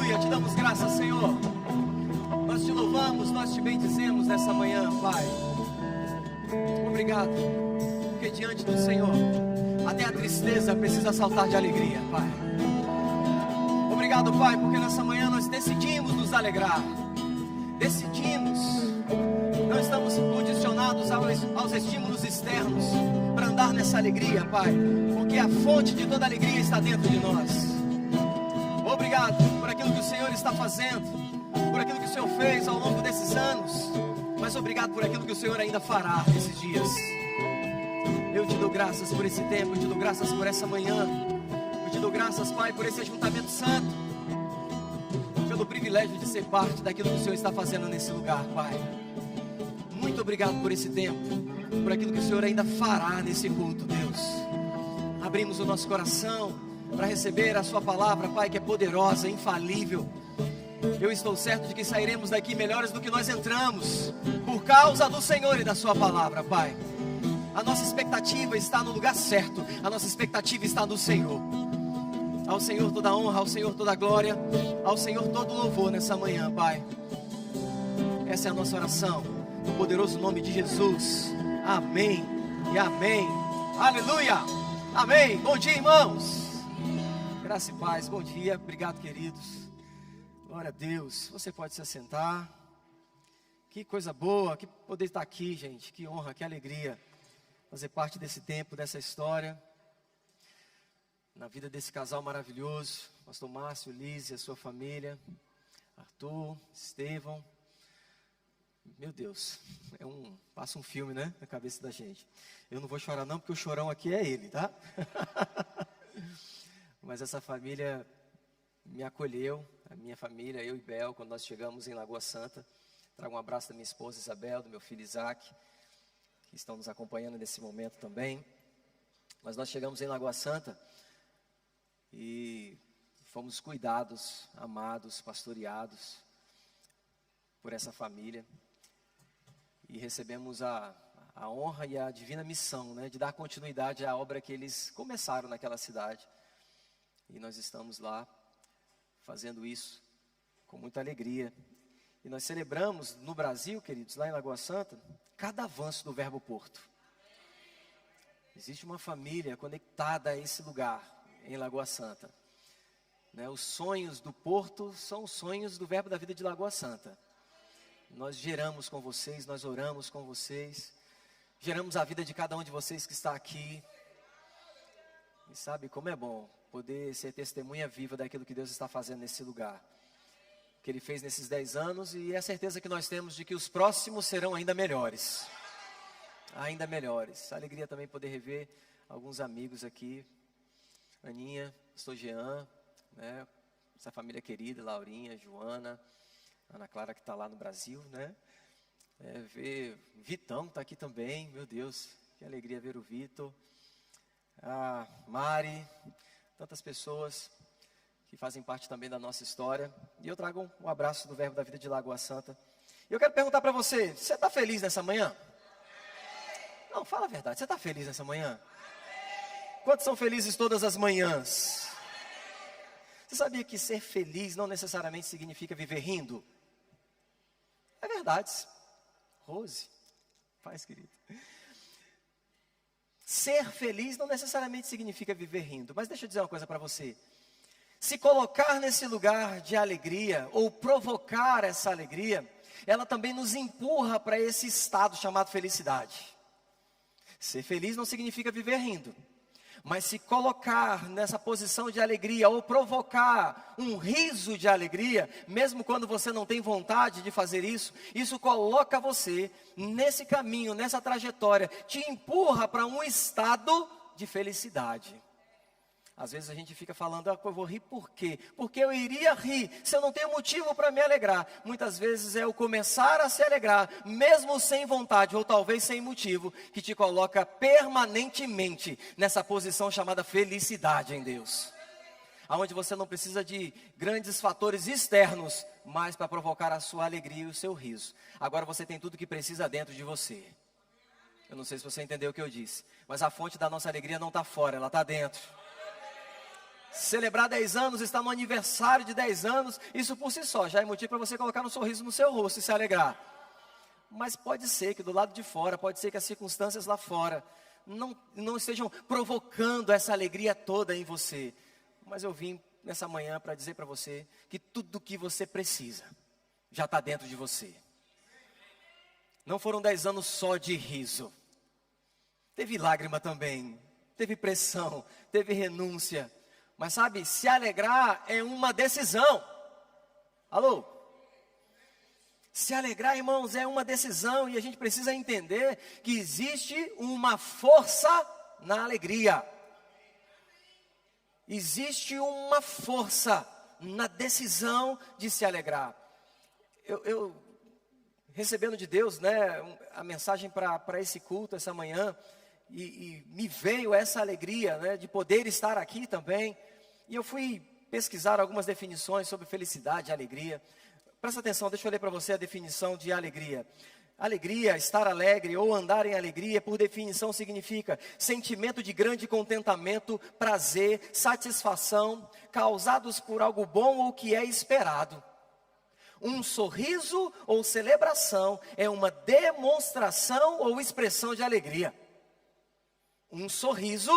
Aleluia, te damos graças, Senhor. Nós te louvamos, nós te bendizemos nessa manhã, Pai. Obrigado, porque diante do Senhor, até a tristeza precisa saltar de alegria, Pai. Obrigado, Pai, porque nessa manhã nós decidimos nos alegrar. Decidimos, não estamos condicionados aos estímulos externos para andar nessa alegria, Pai, porque a fonte de toda alegria está dentro de nós. Obrigado por aquilo que o Senhor está fazendo, por aquilo que o Senhor fez ao longo desses anos, mas obrigado por aquilo que o Senhor ainda fará nesses dias. Eu te dou graças por esse tempo, eu te dou graças por essa manhã, eu te dou graças, Pai, por esse ajuntamento santo, pelo privilégio de ser parte daquilo que o Senhor está fazendo nesse lugar, Pai. Muito obrigado por esse tempo, por aquilo que o Senhor ainda fará nesse culto, Deus. Abrimos o nosso coração para receber a sua palavra, Pai, que é poderosa, infalível. Eu estou certo de que sairemos daqui melhores do que nós entramos, por causa do Senhor e da sua palavra, Pai. A nossa expectativa está no lugar certo, a nossa expectativa está no Senhor. Ao Senhor toda a honra, ao Senhor toda a glória, ao Senhor todo o louvor nessa manhã, Pai. Essa é a nossa oração, no poderoso nome de Jesus. Amém e amém. Aleluia, amém. Bom dia, irmãos. Graça e paz, bom dia, obrigado, queridos. Glória a Deus, você pode se assentar. Que coisa boa, que poder estar aqui, gente. Que honra, que alegria fazer parte desse tempo, dessa história, na vida desse casal maravilhoso, pastor Márcio, Liz e a sua família, Arthur, Estevão. Meu Deus, passa um filme, né, na cabeça da gente. Eu não vou chorar não, porque o chorão aqui é ele, tá? Mas essa família me acolheu, a minha família, eu e Bel, quando nós chegamos em Lagoa Santa. Trago um abraço da minha esposa Isabel, do meu filho Isaac, que estão nos acompanhando nesse momento também. Mas nós chegamos em Lagoa Santa e fomos cuidados, amados, pastoreados por essa família. E recebemos a honra e a divina missão, né, de dar continuidade à obra que eles começaram naquela cidade. E nós estamos lá fazendo isso com muita alegria. E nós celebramos no Brasil, queridos, lá em Lagoa Santa, cada avanço do Verbo Porto. Existe uma família conectada a esse lugar, em Lagoa Santa. Né, os sonhos do Porto são os sonhos do Verbo da Vida de Lagoa Santa. Nós geramos com vocês, nós oramos com vocês, geramos a vida de cada um de vocês que está aqui. E sabe como é bom poder ser testemunha viva daquilo que Deus está fazendo nesse lugar. Que Ele fez nesses 10 anos e é a certeza que nós temos de que os próximos serão ainda melhores. Ainda melhores. Alegria também poder rever alguns amigos aqui. Aninha, pastor Jean, né? Essa família querida, Laurinha, Joana, Ana Clara que está lá no Brasil, né? Ver Vitão está aqui também, meu Deus, que alegria ver o Vitor. A Mari, tantas pessoas que fazem parte também da nossa história. E eu trago um abraço do Verbo da Vida de Lagoa Santa. E eu quero perguntar para você, você está feliz nessa manhã? Não, fala a verdade, você está feliz nessa manhã? Quantos são felizes todas as manhãs? Você sabia que ser feliz não necessariamente significa viver rindo? É verdade. Rose, paz querido. Ser feliz não necessariamente significa viver rindo. Mas deixa eu dizer uma coisa para você. Se colocar nesse lugar de alegria, ou provocar essa alegria, ela também nos empurra para esse estado chamado felicidade. Ser feliz não significa viver rindo. Mas se colocar nessa posição de alegria, ou provocar um riso de alegria, mesmo quando você não tem vontade de fazer isso, isso coloca você nesse caminho, nessa trajetória, te empurra para um estado de felicidade. Às vezes a gente fica falando, eu vou rir por quê? Porque eu iria rir, se eu não tenho motivo para me alegrar. Muitas vezes é o começar a se alegrar, mesmo sem vontade, ou talvez sem motivo, que te coloca permanentemente nessa posição chamada felicidade em Deus. Onde você não precisa de grandes fatores externos, mas para provocar a sua alegria e o seu riso. Agora você tem tudo que precisa dentro de você. Eu não sei se você entendeu o que eu disse, mas a fonte da nossa alegria não está fora, ela está dentro. celebrar 10 anos, estar no aniversário de 10 anos, isso por si só já é motivo para você colocar um sorriso no seu rosto e se alegrar. Mas pode ser que do lado de fora, pode ser que as circunstâncias lá fora não estejam provocando essa alegria toda em você. Mas eu vim nessa manhã para dizer para você que tudo o que você precisa já está dentro de você. Não foram 10 anos só de riso. Teve lágrima também, teve pressão, teve renúncia. Mas sabe, se alegrar é uma decisão. Alô? Se alegrar, irmãos, é uma decisão e a gente precisa entender que existe uma força na alegria. Existe uma força na decisão de se alegrar. Eu recebendo de Deus, né, a mensagem para esse culto essa manhã, e me veio essa alegria, né, de poder estar aqui também. E eu fui pesquisar algumas definições sobre felicidade e alegria. Presta atenção, deixa eu ler para você a definição de alegria. Alegria, estar alegre ou andar em alegria, por definição significa sentimento de grande contentamento, prazer, satisfação, causados por algo bom ou que é esperado. Um sorriso ou celebração é uma demonstração ou expressão de alegria. Um sorriso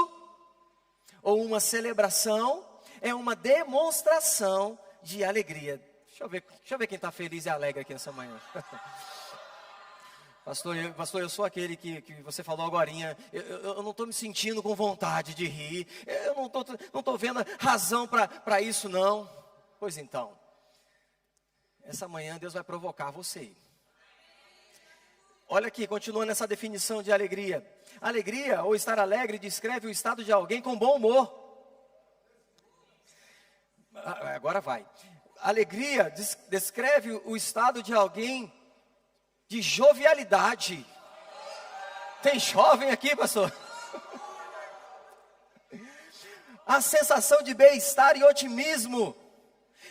ou uma celebração é uma demonstração de alegria. Deixa eu ver quem está feliz e alegre aqui essa manhã. Pastor, eu sou aquele que você falou agorinha, eu não estou me sentindo com vontade de rir, eu não estou vendo razão para isso não. Pois então, essa manhã Deus vai provocar você. Olha aqui, continuando essa definição de alegria. Alegria ou estar alegre descreve o estado de alguém com bom humor. Agora vai. Alegria descreve o estado de alguém de jovialidade. Tem jovem aqui, pastor? A sensação de bem-estar e otimismo.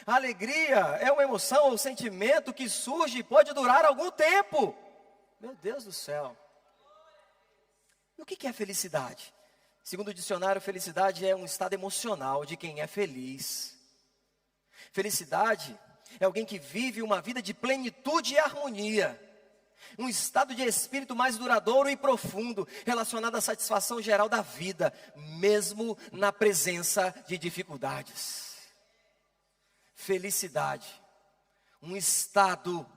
A alegria é uma emoção ou sentimento que surge e pode durar algum tempo. Meu Deus do céu. E o que é felicidade? Segundo o dicionário, felicidade é um estado emocional de quem é feliz. Felicidade é alguém que vive uma vida de plenitude e harmonia. Um estado de espírito mais duradouro e profundo, relacionado à satisfação geral da vida, mesmo na presença de dificuldades. Felicidade, um estado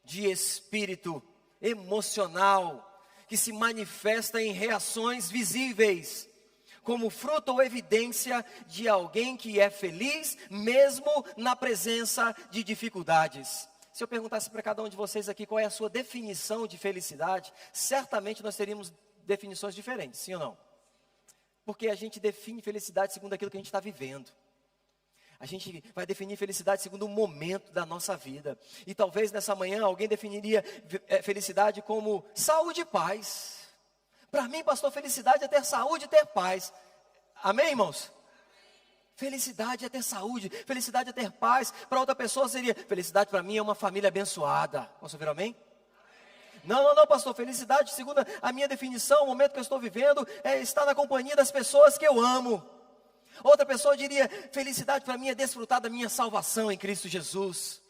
de espírito emocional, que se manifesta em reações visíveis, como fruto ou evidência de alguém que é feliz, mesmo na presença de dificuldades. Se eu perguntasse para cada um de vocês aqui qual é a sua definição de felicidade, certamente nós teríamos definições diferentes, sim ou não? Porque a gente define felicidade segundo aquilo que a gente está vivendo. A gente vai definir felicidade segundo o momento da nossa vida. E talvez nessa manhã alguém definiria felicidade como saúde e paz. Para mim, pastor, felicidade é ter saúde e ter paz. Amém, irmãos? Felicidade é ter saúde, felicidade é ter paz. Para outra pessoa seria, felicidade para mim é uma família abençoada. Posso ouvir amém? Não, pastor, felicidade, segundo a minha definição, o momento que eu estou vivendo, é estar na companhia das pessoas que eu amo. Outra pessoa diria, felicidade para mim é desfrutar da minha salvação em Cristo Jesus.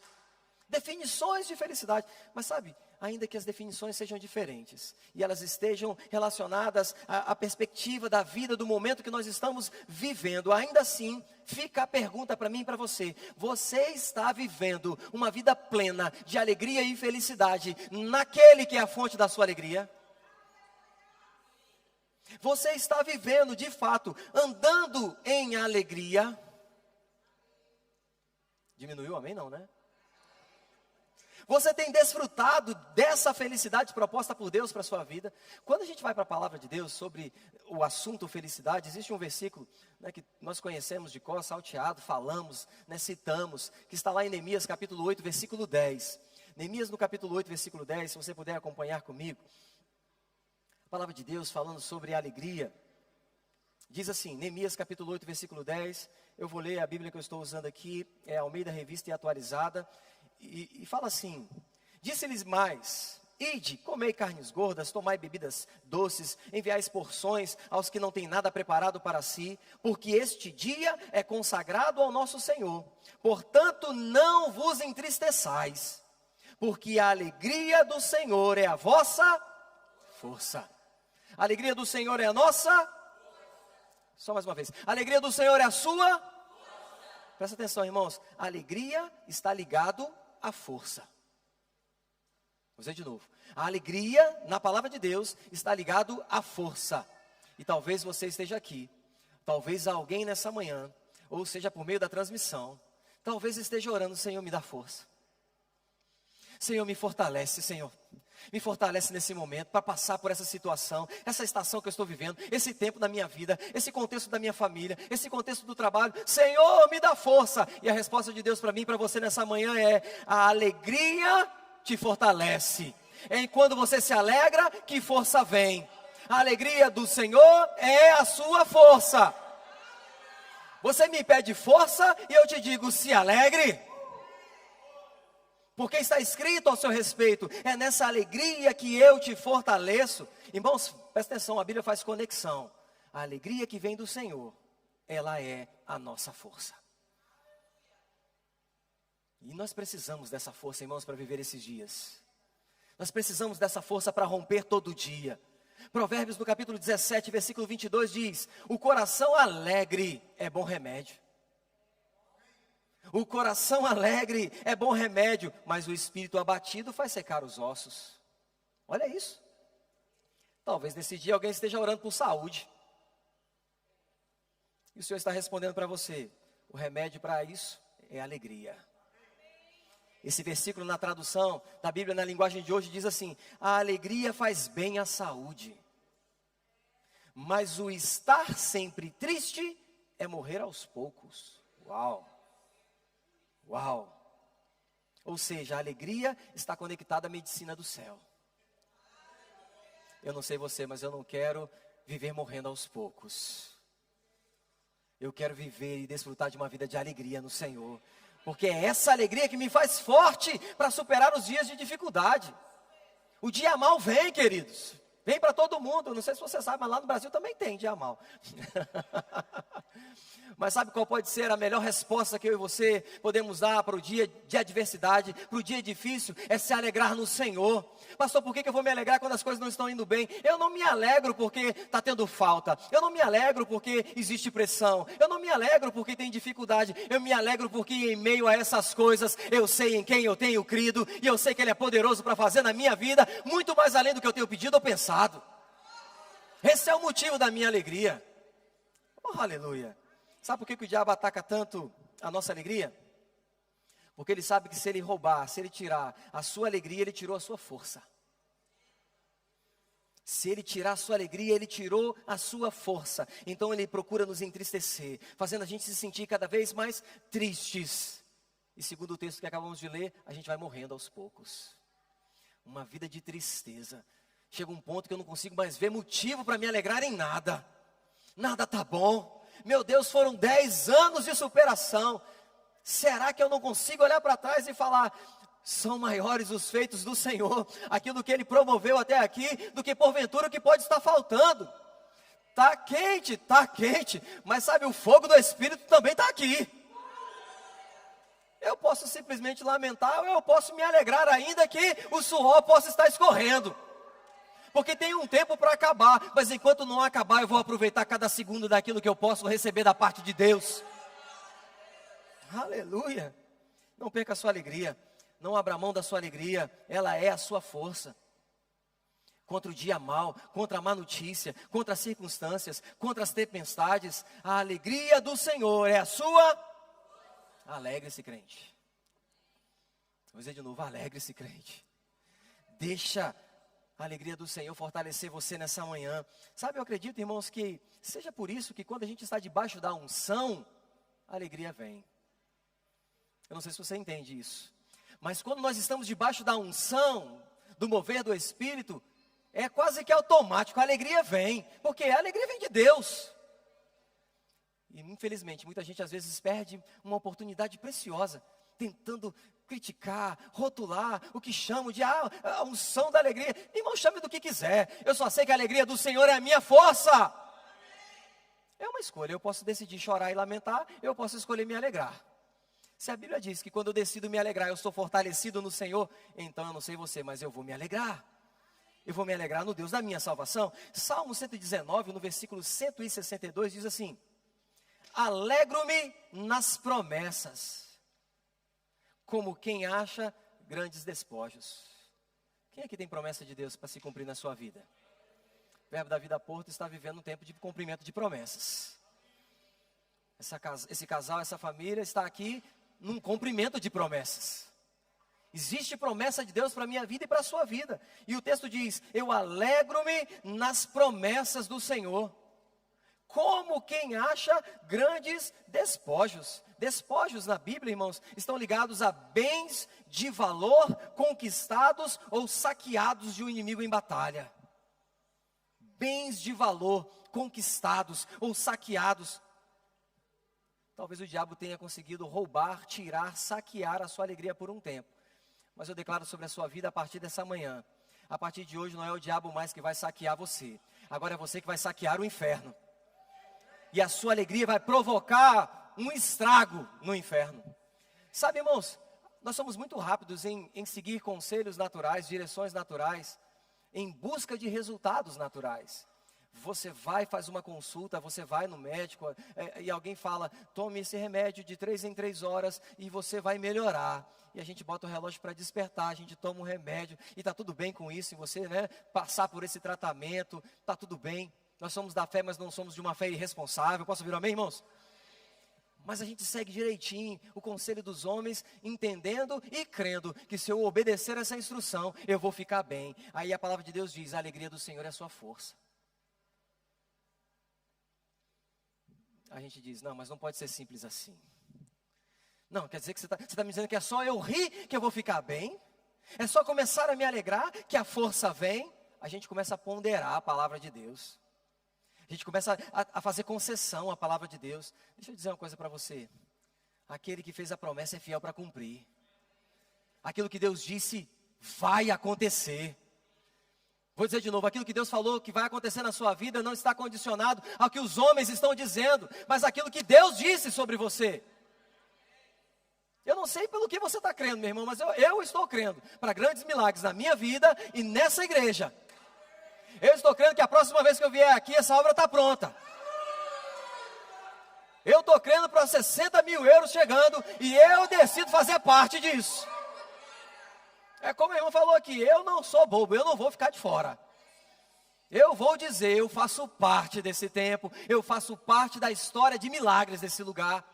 Definições de felicidade, mas sabe, ainda que as definições sejam diferentes, e elas estejam relacionadas à perspectiva da vida, do momento que nós estamos vivendo, ainda assim, fica a pergunta para mim e para você: você está vivendo uma vida plena de alegria e felicidade naquele que é a fonte da sua alegria? Você está vivendo, de fato, andando em alegria? Diminuiu, amém? Não, né? Você tem desfrutado dessa felicidade proposta por Deus para a sua vida? Quando a gente vai para a palavra de Deus sobre o assunto felicidade, existe um versículo, né, que nós conhecemos de cor, salteado, falamos, né, citamos, que está lá em Neemias capítulo 8, versículo 10. Neemias no capítulo 8, versículo 10, se você puder acompanhar comigo. A palavra de Deus falando sobre alegria. Diz assim, Neemias capítulo 8, versículo 10. Eu vou ler a Bíblia que eu estou usando aqui, é Almeida Revista e Atualizada. E fala assim: disse-lhes mais, ide, comei carnes gordas, tomai bebidas doces, enviais porções aos que não têm nada preparado para si, porque este dia é consagrado ao nosso Senhor. Portanto, não vos entristeçais, porque a alegria do Senhor é a vossa força. A alegria do Senhor é a nossa. Só mais uma vez. A alegria do Senhor é a sua. Presta atenção, irmãos. A alegria está ligado à força. Vou dizer de novo. A alegria, na palavra de Deus, está ligado à força. E talvez você esteja aqui. Talvez alguém nessa manhã, ou seja, por meio da transmissão, talvez esteja orando: Senhor, me dá força. Senhor, me fortalece, Senhor. Me fortalece nesse momento para passar por essa situação, essa estação que eu estou vivendo, esse tempo da minha vida, esse contexto da minha família, esse contexto do trabalho. Senhor, me dá força. E a resposta de Deus para mim e para você nessa manhã é: a alegria te fortalece. É quando você se alegra que força vem. A alegria do Senhor é a sua força. Você me pede força e eu te digo: se alegre. Porque está escrito ao seu respeito: é nessa alegria que eu te fortaleço. Irmãos, presta atenção, a Bíblia faz conexão. A alegria que vem do Senhor, ela é a nossa força. E nós precisamos dessa força, irmãos, para viver esses dias. Nós precisamos dessa força para romper todo dia. Provérbios no capítulo 17, versículo 22 diz: o coração alegre é bom remédio. O coração alegre é bom remédio, mas o espírito abatido faz secar os ossos. Olha isso. Talvez nesse dia alguém esteja orando por saúde. E o Senhor está respondendo para você: o remédio para isso é alegria. Esse versículo na tradução da Bíblia, na linguagem de hoje, diz assim: a alegria faz bem à saúde, mas o estar sempre triste é morrer aos poucos. Uau! Uau! Ou seja, a alegria está conectada à medicina do céu. Eu não sei você, mas eu não quero viver morrendo aos poucos. Eu quero viver e desfrutar de uma vida de alegria no Senhor. Porque é essa alegria que me faz forte para superar os dias de dificuldade. O dia mal vem, queridos. Vem para todo mundo. Não sei se você sabe, mas lá no Brasil também tem dia mal. Mas sabe qual pode ser a melhor resposta que eu e você podemos dar para o dia de adversidade, para o dia difícil? É se alegrar no Senhor. Pastor, por que eu vou me alegrar quando as coisas não estão indo bem? Eu não me alegro porque está tendo falta. Eu não me alegro porque existe pressão. Eu não me alegro porque tem dificuldade. Eu me alegro porque em meio a essas coisas eu sei em quem eu tenho crido. E eu sei que Ele é poderoso para fazer na minha vida muito mais além do que eu tenho pedido ou pensado. Esse é o motivo da minha alegria. Oh, aleluia. Sabe por que o diabo ataca tanto a nossa alegria? Porque ele sabe que se ele roubar, se ele tirar a sua alegria, ele tirou a sua força. Se ele tirar a sua alegria, ele tirou a sua força. Então ele procura nos entristecer, fazendo a gente se sentir cada vez mais tristes. E segundo o texto que acabamos de ler, a gente vai morrendo aos poucos. Uma vida de tristeza. Chega um ponto que eu não consigo mais ver motivo para me alegrar em nada. Nada está bom. Meu Deus, foram 10 anos de superação. Será que eu não consigo olhar para trás e falar: são maiores os feitos do Senhor, aquilo que Ele promoveu até aqui, do que porventura o que pode estar faltando? Está quente, mas sabe, o fogo do Espírito também está aqui. Eu posso simplesmente lamentar, ou eu posso me alegrar, ainda que o suor possa estar escorrendo. Porque tem um tempo para acabar, mas enquanto não acabar, eu vou aproveitar cada segundo daquilo que eu posso receber da parte de Deus. Aleluia. Não perca a sua alegria, não abra mão da sua alegria, ela é a sua força. Contra o dia mau, contra a má notícia, contra as circunstâncias, contra as tempestades, a alegria do Senhor é a sua. Alegre-se, crente. Vou dizer de novo: alegre-se, crente. Deixa a alegria do Senhor fortalecer você nessa manhã. Sabe, eu acredito, irmãos, que seja por isso que quando a gente está debaixo da unção, a alegria vem. Eu não sei se você entende isso, mas quando nós estamos debaixo da unção, do mover do Espírito, é quase que automático, a alegria vem, porque a alegria vem de Deus. E infelizmente, muita gente às vezes perde uma oportunidade preciosa tentando criticar, rotular, o que chamam de a unção da alegria. Irmão, chame do que quiser. Eu só sei que a alegria do Senhor é a minha força. É uma escolha, eu posso decidir chorar e lamentar, eu posso escolher me alegrar. Se a Bíblia diz que quando eu decido me alegrar, eu sou fortalecido no Senhor, então eu não sei você, mas eu vou me alegrar. Eu vou me alegrar no Deus da minha salvação. Salmo 119, no versículo 162, diz assim: alegro-me nas promessas, como quem acha grandes despojos. Quem aqui tem promessa de Deus para se cumprir na sua vida? O Verbo da Vida Porto está vivendo um tempo de cumprimento de promessas. Esse casal, essa família está aqui num cumprimento de promessas. Existe promessa de Deus para a minha vida e para a sua vida. E o texto diz: eu alegro-me nas promessas do Senhor, como quem acha grandes despojos. Despojos na Bíblia, irmãos, estão ligados a bens de valor conquistados ou saqueados de um inimigo em batalha. Bens de valor conquistados ou saqueados. Talvez o diabo tenha conseguido roubar, tirar, saquear a sua alegria por um tempo. Mas eu declaro sobre a sua vida a partir dessa manhã. A partir de hoje não é o diabo mais que vai saquear você. Agora é você que vai saquear o inferno. E a sua alegria vai provocar um estrago no inferno. Sabe, irmãos, nós somos muito rápidos em seguir conselhos naturais, direções naturais, em busca de resultados naturais. Você vai, faz uma consulta, você vai no médico e alguém fala: tome esse remédio de 3 em 3 horas e você vai melhorar. E a gente bota o relógio para despertar, a gente toma um remédio e está tudo bem com isso. E você, passar por esse tratamento, está tudo bem. Nós somos da fé, mas não somos de uma fé irresponsável. Posso ouvir um amém, irmãos? Mas a gente segue direitinho o conselho dos homens, entendendo e crendo que se eu obedecer essa instrução, eu vou ficar bem. Aí a palavra de Deus diz: a alegria do Senhor é a sua força. A gente diz: não, mas não pode ser simples assim. Não, quer dizer que você tá me dizendo que é só eu rir que eu vou ficar bem? É só começar a me alegrar que a força vem? A gente começa a ponderar a palavra de Deus. A gente começa a fazer concessão à palavra de Deus. Deixa eu dizer uma coisa para você. Aquele que fez a promessa é fiel para cumprir. Aquilo que Deus disse vai acontecer. Vou dizer de novo: aquilo que Deus falou que vai acontecer na sua vida não está condicionado ao que os homens estão dizendo, mas aquilo que Deus disse sobre você. Eu não sei pelo que você está crendo, meu irmão, mas eu estou crendo para grandes milagres na minha vida e nessa igreja. Eu estou crendo que a próxima vez que eu vier aqui, essa obra está pronta. Eu estou crendo para 60 mil euros chegando e eu decido fazer parte disso. É como o irmão falou aqui: eu não sou bobo, eu não vou ficar de fora. Eu vou dizer, eu faço parte desse tempo, eu faço parte da história de milagres desse lugar.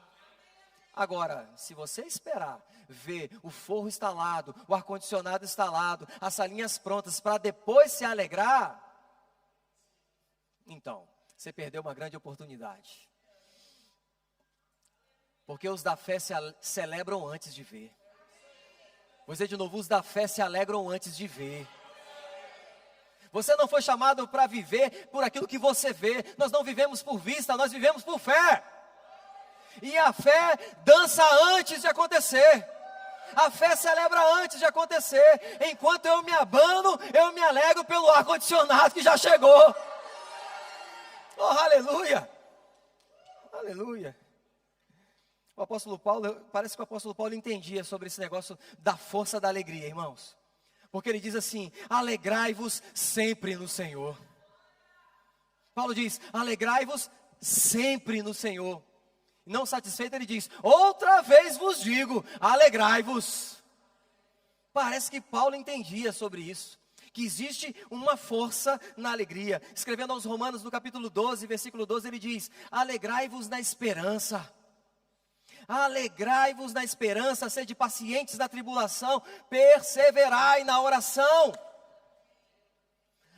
Agora, se você esperar ver o forro instalado, o ar-condicionado instalado, as salinhas prontas para depois se alegrar, então, você perdeu uma grande oportunidade. Porque os da fé se celebram antes de ver. Vou dizer de novo: os da fé se alegram antes de ver. Você não foi chamado para viver por aquilo que você vê. Nós não vivemos por vista, nós vivemos por fé. E a fé dança antes de acontecer. A fé celebra antes de acontecer. Enquanto eu me abano, eu me alegro pelo ar-condicionado que já chegou. Oh, aleluia! Aleluia! O apóstolo Paulo, parece que o apóstolo Paulo entendia sobre esse negócio da força da alegria, irmãos. Porque ele diz assim: alegrai-vos sempre no Senhor. Paulo diz: alegrai-vos sempre no Senhor. Não satisfeito, ele diz: outra vez vos digo, alegrai-vos. Parece que Paulo entendia sobre isso, que existe uma força na alegria. Escrevendo aos Romanos no capítulo 12, versículo 12, ele diz: alegrai-vos na esperança. Alegrai-vos na esperança, sede pacientes na tribulação, perseverai na oração.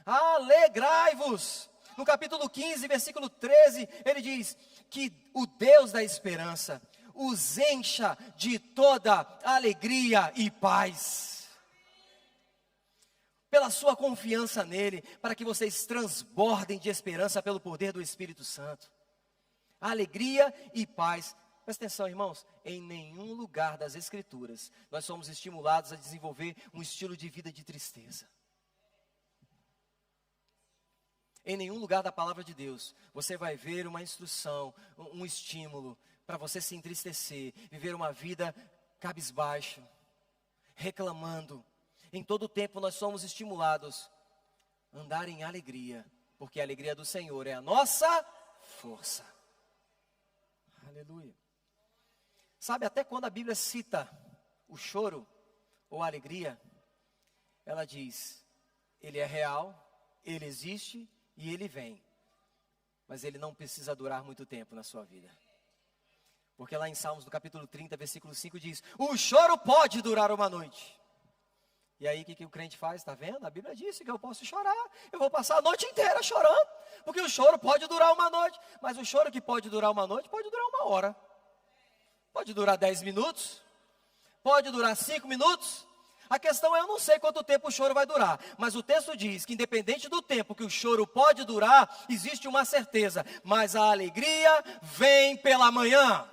Alegrai-vos. No capítulo 15, versículo 13, ele diz que o Deus da esperança os encha de toda alegria e paz. Pela sua confiança nele, para que vocês transbordem de esperança pelo poder do Espírito Santo. Alegria e paz. presta atenção, irmãos, em nenhum lugar das Escrituras nós somos estimulados a desenvolver um estilo de vida de tristeza. Em nenhum lugar da palavra de Deus você vai ver uma instrução, um estímulo para você se entristecer, viver uma vida cabisbaixo, reclamando. Em todo tempo nós somos estimulados a andar em alegria, porque a alegria do Senhor é a nossa força. Aleluia. Sabe, até quando a Bíblia cita o choro ou a alegria, ela diz, ele é real, ele existe e ele vem. Mas ele não precisa durar muito tempo na sua vida. Porque lá em Salmos, no capítulo 30, versículo 5, diz, o choro pode durar uma noite. E aí, o que o crente faz? Está vendo? A Bíblia disse que eu posso chorar. Eu vou passar a noite inteira chorando. Porque o choro pode durar uma noite. Mas o choro que pode durar uma noite, pode durar uma hora. Pode durar 10 minutos. Pode durar 5 minutos. A questão é, eu não sei quanto tempo o choro vai durar. Mas o texto diz que independente do tempo que o choro pode durar, existe uma certeza. Mas a alegria vem pela manhã.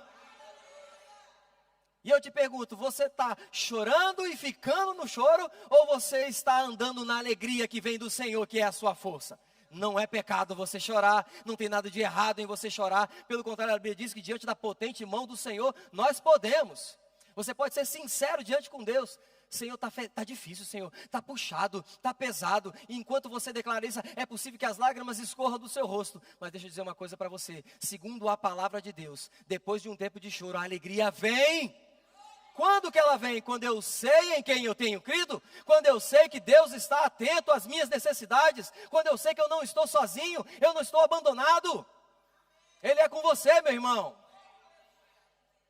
E eu te pergunto, você está chorando e ficando no choro, ou você está andando na alegria que vem do Senhor, que é a sua força? Não é pecado você chorar, não tem nada de errado em você chorar. Pelo contrário, a Bíblia diz que diante da potente mão do Senhor, nós podemos. Você pode ser sincero diante com Deus. Senhor, está difícil, Senhor, está puxado, está pesado. E enquanto você declara isso, é possível que as lágrimas escorram do seu rosto. Mas deixa eu dizer uma coisa para você. Segundo a palavra de Deus, depois de um tempo de choro, a alegria vem. Quando que ela vem? Quando eu sei em quem eu tenho crido, quando eu sei que Deus está atento às minhas necessidades, quando eu sei que eu não estou sozinho, eu não estou abandonado. Ele é com você, meu irmão.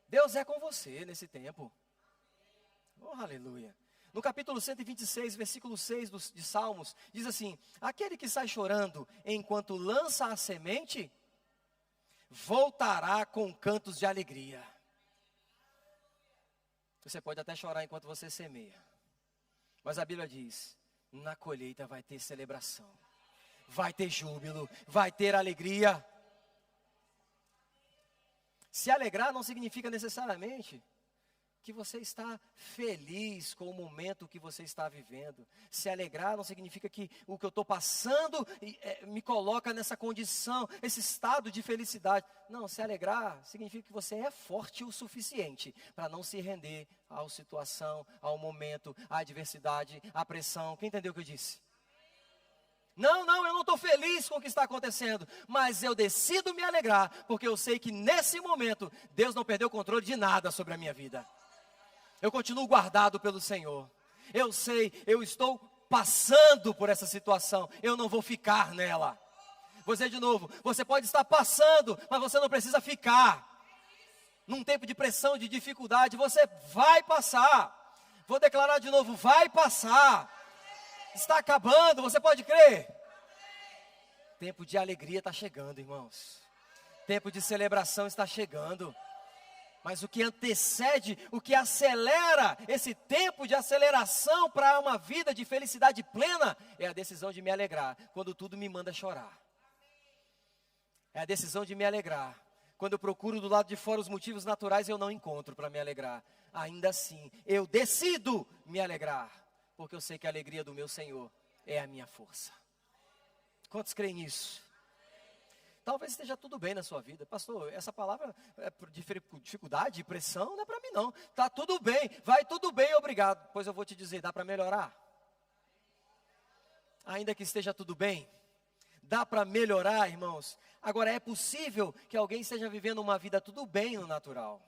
Deus é com você nesse tempo. Oh, aleluia. No capítulo 126, versículo 6 de Salmos, diz assim, aquele que sai chorando enquanto lança a semente, voltará com cantos de alegria. Você pode até chorar enquanto você semeia. Mas a Bíblia diz, na colheita vai ter celebração. Vai ter júbilo, vai ter alegria. Se alegrar não significa necessariamente que você está feliz com o momento que você está vivendo. Se alegrar não significa que o que eu estou passando me coloca nessa condição, esse estado de felicidade. Não, se alegrar significa que você é forte o suficiente para não se render à situação, ao momento, à adversidade, à pressão. Quem entendeu o que eu disse? Não, eu não estou feliz com o que está acontecendo, mas eu decido me alegrar, porque eu sei que nesse momento, Deus não perdeu o controle de nada sobre a minha vida. Eu continuo guardado pelo Senhor. Eu sei, eu estou passando por essa situação. Eu não vou ficar nela. Vou dizer de novo, você pode estar passando, mas você não precisa ficar. Num tempo de pressão, de dificuldade, você vai passar. Vou declarar de novo, vai passar. Está acabando, você pode crer? Tempo de alegria está chegando, irmãos. Tempo de celebração está chegando. Mas o que antecede, o que acelera esse tempo de aceleração para uma vida de felicidade plena, é a decisão de me alegrar quando tudo me manda chorar. É a decisão de me alegrar. Quando eu procuro do lado de fora os motivos naturais, eu não encontro para me alegrar. Ainda assim, eu decido me alegrar, porque eu sei que a alegria do meu Senhor é a minha força. Quantos creem nisso? Talvez esteja tudo bem na sua vida. Pastor, essa palavra é por dificuldade, pressão, não é para mim não. Está tudo bem, vai tudo bem, obrigado. Pois eu vou te dizer, dá para melhorar? Ainda que esteja tudo bem, dá para melhorar, irmãos. Agora, é possível que alguém esteja vivendo uma vida tudo bem no natural.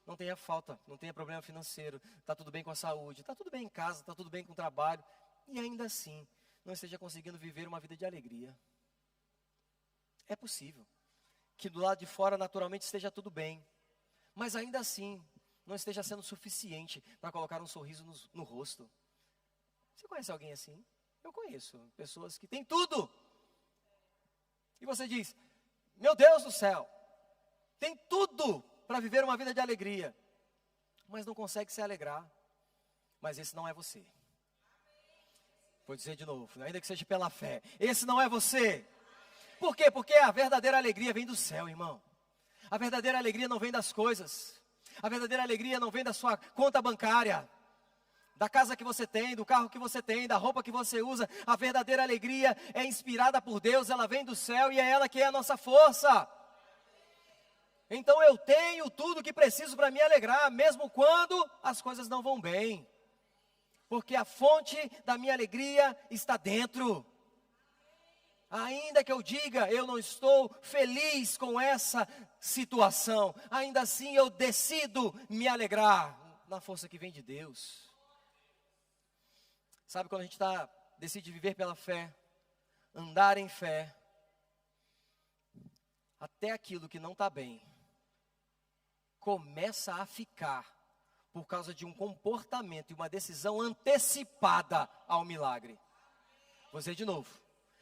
Não tenha falta, não tenha problema financeiro, está tudo bem com a saúde, está tudo bem em casa, está tudo bem com o trabalho. E ainda assim, não esteja conseguindo viver uma vida de alegria. É possível que do lado de fora naturalmente esteja tudo bem, mas ainda assim não esteja sendo suficiente para colocar um sorriso no rosto. Você conhece alguém assim? Eu conheço pessoas que têm tudo. E você diz, meu Deus do céu, tem tudo para viver uma vida de alegria, mas não consegue se alegrar. Mas esse não é você. Vou dizer de novo, ainda que seja pela fé, esse não é você. Por quê? Porque a verdadeira alegria vem do céu, irmão. A verdadeira alegria não vem das coisas. A verdadeira alegria não vem da sua conta bancária, da casa que você tem, do carro que você tem, da roupa que você usa. A verdadeira alegria é inspirada por Deus, ela vem do céu e é ela que é a nossa força. Então eu tenho tudo o que preciso para me alegrar, mesmo quando as coisas não vão bem. Porque a fonte da minha alegria está dentro. Ainda que eu diga, eu não estou feliz com essa situação, ainda assim eu decido me alegrar na força que vem de Deus. Sabe, quando a gente decide viver pela fé, andar em fé, até aquilo que não está bem, começa a ficar por causa de um comportamento e uma decisão antecipada ao milagre. Vou dizer de novo.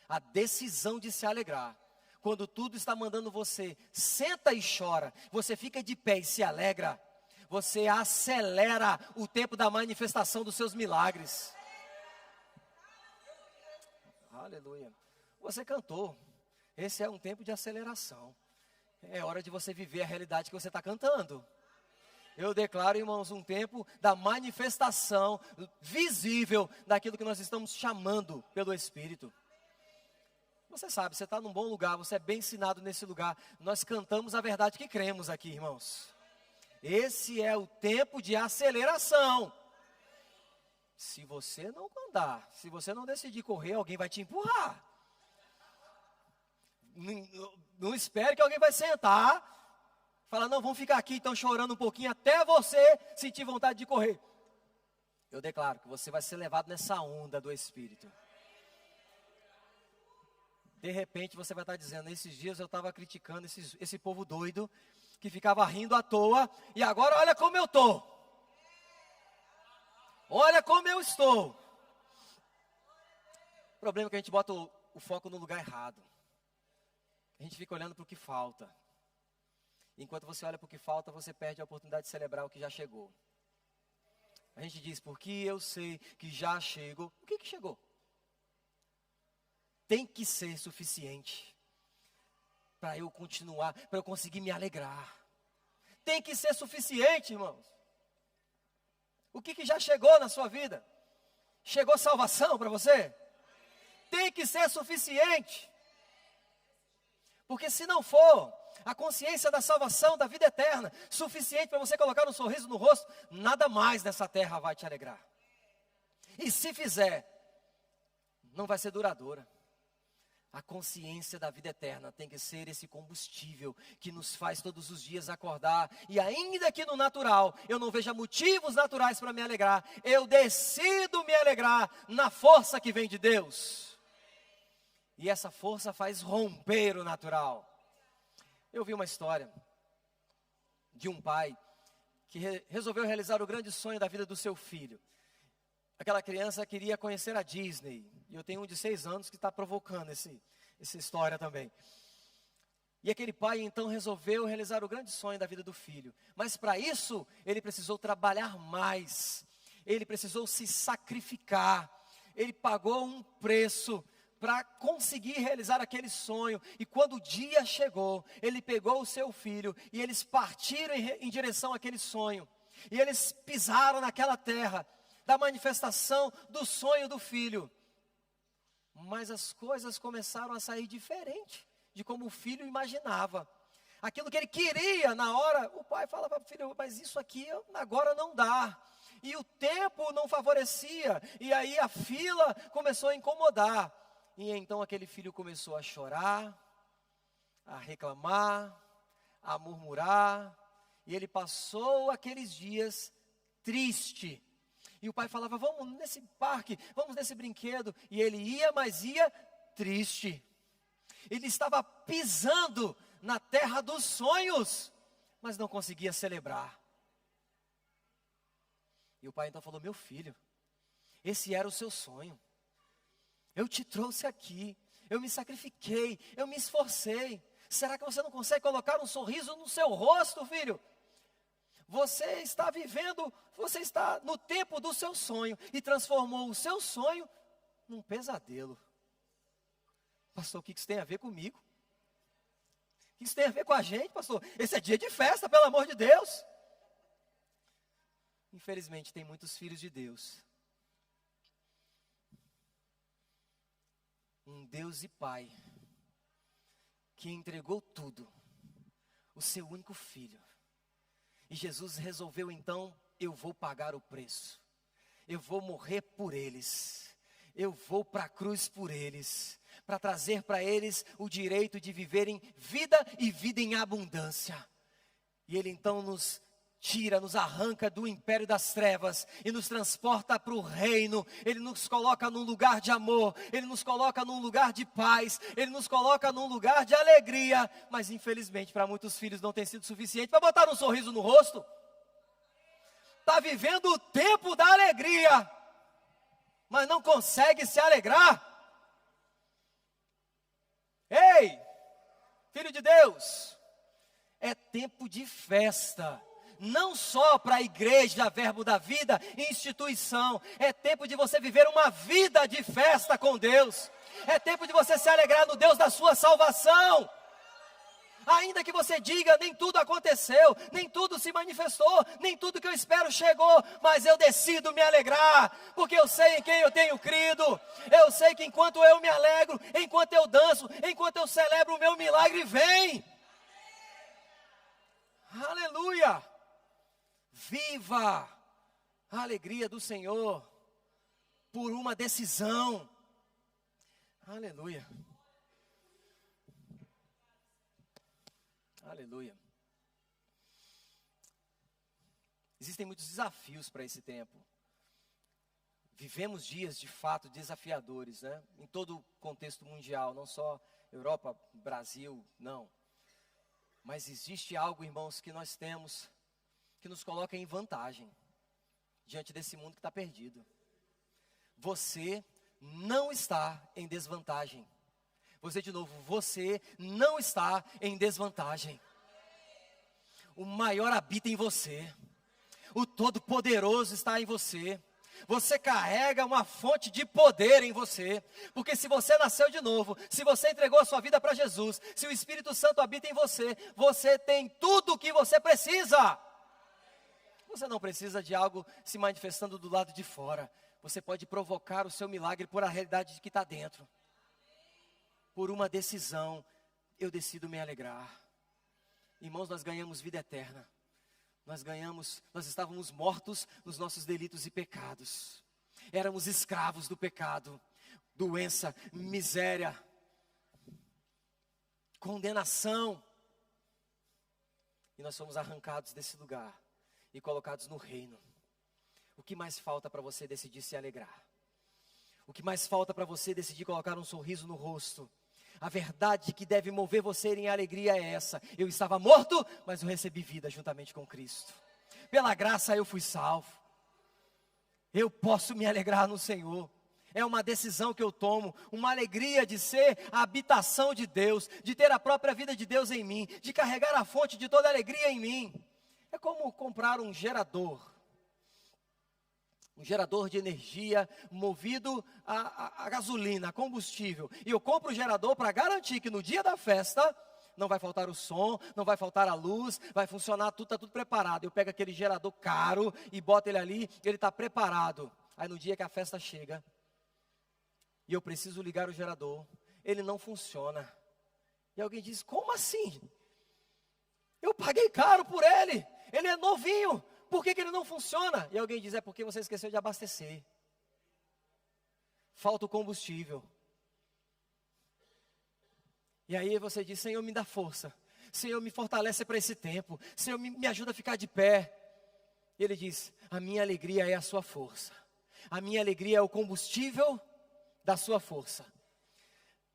A decisão de se alegrar. Quando tudo está mandando você, senta e chora. Você fica de pé e se alegra. Você acelera o tempo da manifestação dos seus milagres. Aleluia. Você cantou. Esse é um tempo de aceleração. É hora de você viver a realidade que você está cantando. Eu declaro, irmãos, um tempo da manifestação visível daquilo que nós estamos chamando pelo Espírito. Você sabe, você está num bom lugar, você é bem ensinado nesse lugar. Nós cantamos a verdade que cremos aqui, irmãos. Esse é o tempo de aceleração. Se você não andar, se você não decidir correr, alguém vai te empurrar. Não espere que alguém vai sentar, falar, não, vamos ficar aqui então chorando um pouquinho até você sentir vontade de correr. Eu declaro que você vai ser levado nessa onda do Espírito. De repente você vai estar dizendo, esses dias eu estava criticando esse povo doido, que ficava rindo à toa, e agora olha como eu estou. Olha como eu estou. O problema é que a gente bota o foco no lugar errado. A gente fica olhando para o que falta. Enquanto você olha para o que falta, você perde a oportunidade de celebrar o que já chegou. A gente diz, porque eu sei que já chegou. O que chegou? Tem que ser suficiente para eu continuar, para eu conseguir me alegrar. Tem que ser suficiente, irmãos. O que já chegou na sua vida? Chegou salvação para você? Tem que ser suficiente. Porque se não for, a consciência da salvação, da vida eterna, suficiente para você colocar um sorriso no rosto, nada mais nessa terra vai te alegrar. E se fizer, não vai ser duradoura. A consciência da vida eterna tem que ser esse combustível que nos faz todos os dias acordar. E ainda que no natural eu não veja motivos naturais para me alegrar, eu decido me alegrar na força que vem de Deus. E essa força faz romper o natural. Eu vi uma história de um pai que resolveu realizar o grande sonho da vida do seu filho. Aquela criança queria conhecer a Disney. E eu tenho um de 6 anos que está provocando essa história também. E aquele pai então resolveu realizar o grande sonho da vida do filho. Mas para isso, ele precisou trabalhar mais. Ele precisou se sacrificar. Ele pagou um preço para conseguir realizar aquele sonho. E quando o dia chegou, ele pegou o seu filho e eles partiram em direção àquele sonho. E eles pisaram naquela terra da manifestação do sonho do filho. Mas as coisas começaram a sair diferente de como o filho imaginava. Aquilo que ele queria na hora, o pai falava para o filho, mas isso aqui agora não dá. E o tempo não favorecia, e aí a fila começou a incomodar. E então aquele filho começou a chorar, a reclamar, a murmurar. E ele passou aqueles dias triste. E o pai falava, vamos nesse parque, vamos nesse brinquedo. E ele ia, mas ia triste. Ele estava pisando na terra dos sonhos, mas não conseguia celebrar. E o pai então falou, meu filho, esse era o seu sonho. Eu te trouxe aqui, eu me sacrifiquei, eu me esforcei. Será que você não consegue colocar um sorriso no seu rosto, filho? Você está vivendo, você está no tempo do seu sonho e transformou o seu sonho num pesadelo. Pastor, o que isso tem a ver comigo? Isso tem a ver com a gente, pastor. Esse é dia de festa, pelo amor de Deus. Infelizmente, tem muitos filhos de Deus. Um Deus e Pai, que entregou tudo, o seu único filho. E Jesus resolveu então, eu vou pagar o preço. Eu vou morrer por eles. Eu vou para a cruz por eles. Para trazer para eles o direito de viverem vida e vida em abundância. E Ele então nos tira, nos arranca do império das trevas e nos transporta para o reino. Ele nos coloca num lugar de amor, Ele nos coloca num lugar de paz, Ele nos coloca num lugar de alegria. Mas infelizmente para muitos filhos não tem sido suficiente para botar um sorriso no rosto. Está vivendo o tempo da alegria, mas não consegue se alegrar. Ei, filho de Deus, é tempo de festa. Não só para a igreja, Verbo da Vida, instituição. É tempo de você viver uma vida de festa com Deus. É tempo de você se alegrar no Deus da sua salvação. Ainda que você diga, nem tudo aconteceu, nem tudo se manifestou, nem tudo que eu espero chegou, mas eu decido me alegrar, porque eu sei em quem eu tenho crido. Eu sei que enquanto eu me alegro, enquanto eu danço, enquanto eu celebro, o meu milagre vem. Aleluia! Viva a alegria do Senhor por uma decisão. Aleluia. Aleluia. Existem muitos desafios para esse tempo. Vivemos dias de fato desafiadores, né? Em todo o contexto mundial, não só Europa, Brasil, não. Mas existe algo, irmãos, que nós temos que nos coloca em vantagem diante desse mundo que está perdido. Você não está em desvantagem. Vou dizer de novo, você não está em desvantagem. O maior habita em você. O Todo-Poderoso está em você. Você carrega uma fonte de poder em você. Porque se você nasceu de novo, se você entregou a sua vida para Jesus, se o Espírito Santo habita em você, você tem tudo o que você precisa. Você não precisa de algo se manifestando do lado de fora. Você pode provocar o seu milagre por a realidade de que está dentro. Por uma decisão, eu decido me alegrar. Irmãos, nós ganhamos vida eterna. Nós estávamos mortos nos nossos delitos e pecados. Éramos escravos do pecado, doença, miséria, condenação. E nós fomos arrancados desse lugar e colocados no reino. O que mais falta para você decidir se alegrar? O que mais falta para você decidir colocar um sorriso no rosto? A verdade que deve mover você em alegria é essa: eu estava morto, mas eu recebi vida juntamente com Cristo. Pela graça eu fui salvo. Eu posso me alegrar no Senhor. É uma decisão que eu tomo, uma alegria de ser a habitação de Deus, de ter a própria vida de Deus em mim, de carregar a fonte de toda alegria em mim. É como comprar um gerador de energia movido a gasolina, a combustível. E eu compro o gerador para garantir que no dia da festa não vai faltar o som, não vai faltar a luz, vai funcionar tudo, está tudo preparado. Eu pego aquele gerador caro e boto ele ali, ele está preparado. Aí no dia que a festa chega e eu preciso ligar o gerador, ele não funciona. E alguém diz, como assim? Eu paguei caro por ele é novinho. Por que ele não funciona? E alguém diz, é porque você esqueceu de abastecer. Falta o combustível. E aí você diz, Senhor, me dá força. Senhor, me fortalece para esse tempo. Senhor, me ajuda a ficar de pé. E ele diz, a minha alegria é a sua força. A minha alegria é o combustível da sua força.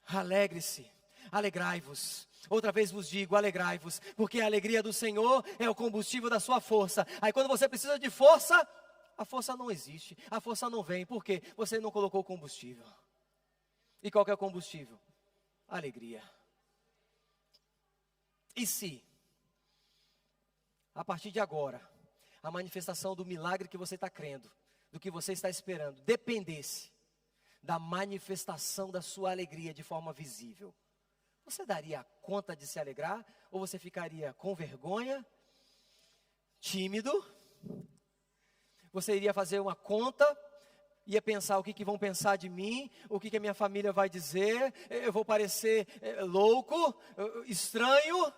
Alegre-se, alegrai-vos. Outra vez vos digo, alegrai-vos, porque a alegria do Senhor é o combustível da sua força. Aí quando você precisa de força, a força não existe, a força não vem. Por quê? Você não colocou combustível. E qual que é o combustível? Alegria. E se, a partir de agora, a manifestação do milagre que você está crendo, do que você está esperando, dependesse da manifestação da sua alegria de forma visível, você daria conta de se alegrar? Ou você ficaria com vergonha, tímido? Você iria fazer uma conta, ia pensar o que vão pensar de mim, o que a minha família vai dizer, eu vou parecer louco, estranho?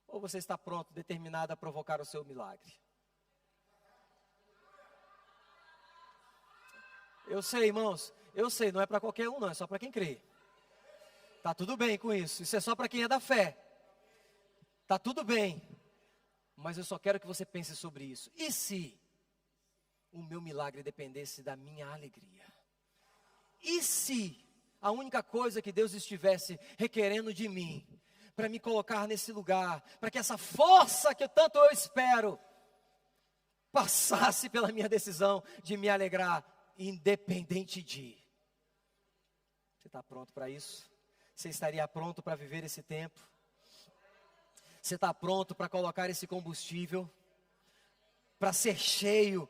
Ou você está pronto, determinado a provocar o seu milagre? Eu sei, irmãos, eu sei, não é para qualquer um não, é só para quem crê. Tá tudo bem com isso, isso é só para quem é da fé. Tá tudo bem, mas eu só quero que você pense sobre isso. E se o meu milagre dependesse da minha alegria? E se a única coisa que Deus estivesse requerendo de mim, para me colocar nesse lugar, para que essa força que tanto eu espero, passasse pela minha decisão de me alegrar, independente de. Você está pronto para isso? Você estaria pronto para viver esse tempo? Você está pronto para colocar esse combustível? Para ser cheio?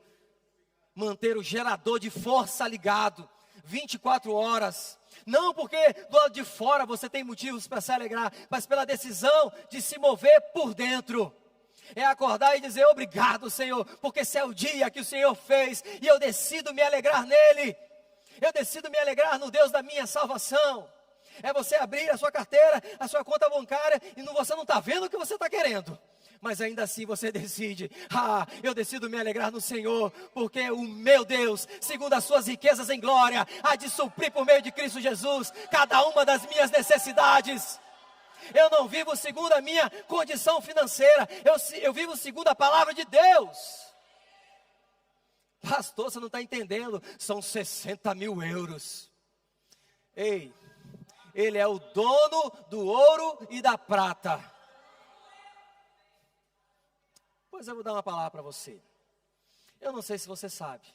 Manter o gerador de força ligado 24 horas? Não porque do lado de fora você tem motivos para se alegrar, mas pela decisão de se mover por dentro. É acordar e dizer: obrigado, Senhor, porque esse é o dia que o Senhor fez e eu decido me alegrar nele. Eu decido me alegrar no Deus da minha salvação. É você abrir a sua carteira, a sua conta bancária e você não está vendo o que você está querendo. Mas ainda assim você decide: eu decido me alegrar no Senhor, porque o meu Deus, segundo as suas riquezas em glória, há de suprir por meio de Cristo Jesus cada uma das minhas necessidades. Eu não vivo segundo a minha condição financeira, eu vivo segundo a palavra de Deus. Pastor, você não está entendendo, são 60 mil euros. Ei, Ele é o dono do ouro e da prata. Pois eu vou dar uma palavra para você. Eu não sei se você sabe,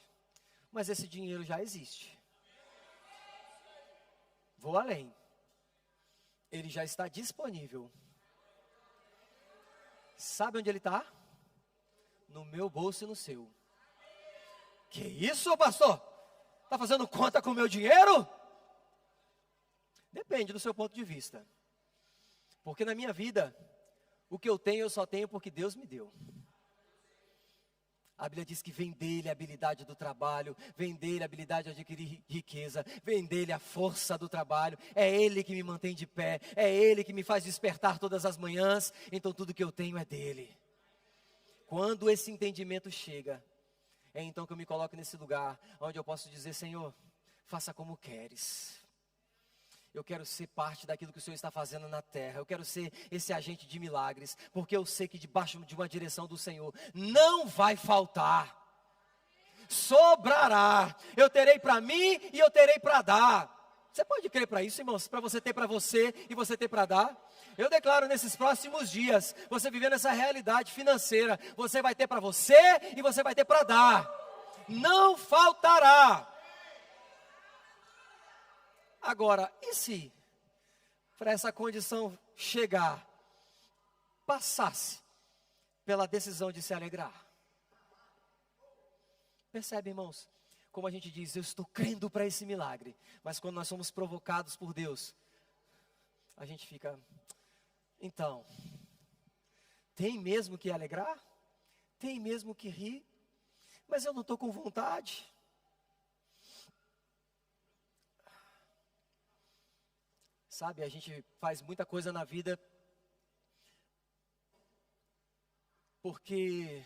mas esse dinheiro já existe. Vou além. Ele já está disponível. Sabe onde ele está? No meu bolso e no seu. Que isso, pastor? Está fazendo conta com o meu dinheiro? Depende do seu ponto de vista. Porque na minha vida, o que eu tenho, eu só tenho porque Deus me deu. A Bíblia diz que vem dele a habilidade do trabalho, vem dele a habilidade de adquirir riqueza, vem dele a força do trabalho, é ele que me mantém de pé, é ele que me faz despertar todas as manhãs, então tudo que eu tenho é dele. Quando esse entendimento chega, é então que eu me coloco nesse lugar, onde eu posso dizer: Senhor, faça como queres. Eu quero ser parte daquilo que o Senhor está fazendo na terra. Eu quero ser esse agente de milagres. Porque eu sei que debaixo de uma direção do Senhor não vai faltar. Sobrará. Eu terei para mim e eu terei para dar. Você pode crer para isso, irmãos? Para você ter para você e você ter para dar? Eu declaro nesses próximos dias, você vivendo essa realidade financeira, você vai ter para você e você vai ter para dar. Não faltará. Agora, e se para essa condição chegar, passasse pela decisão de se alegrar? Percebe, irmãos? Como a gente diz: eu estou crendo para esse milagre. Mas quando nós somos provocados por Deus, a gente fica: então, tem mesmo que alegrar? Tem mesmo que rir? Mas eu não estou com vontade. Sabe, a gente faz muita coisa na vida porque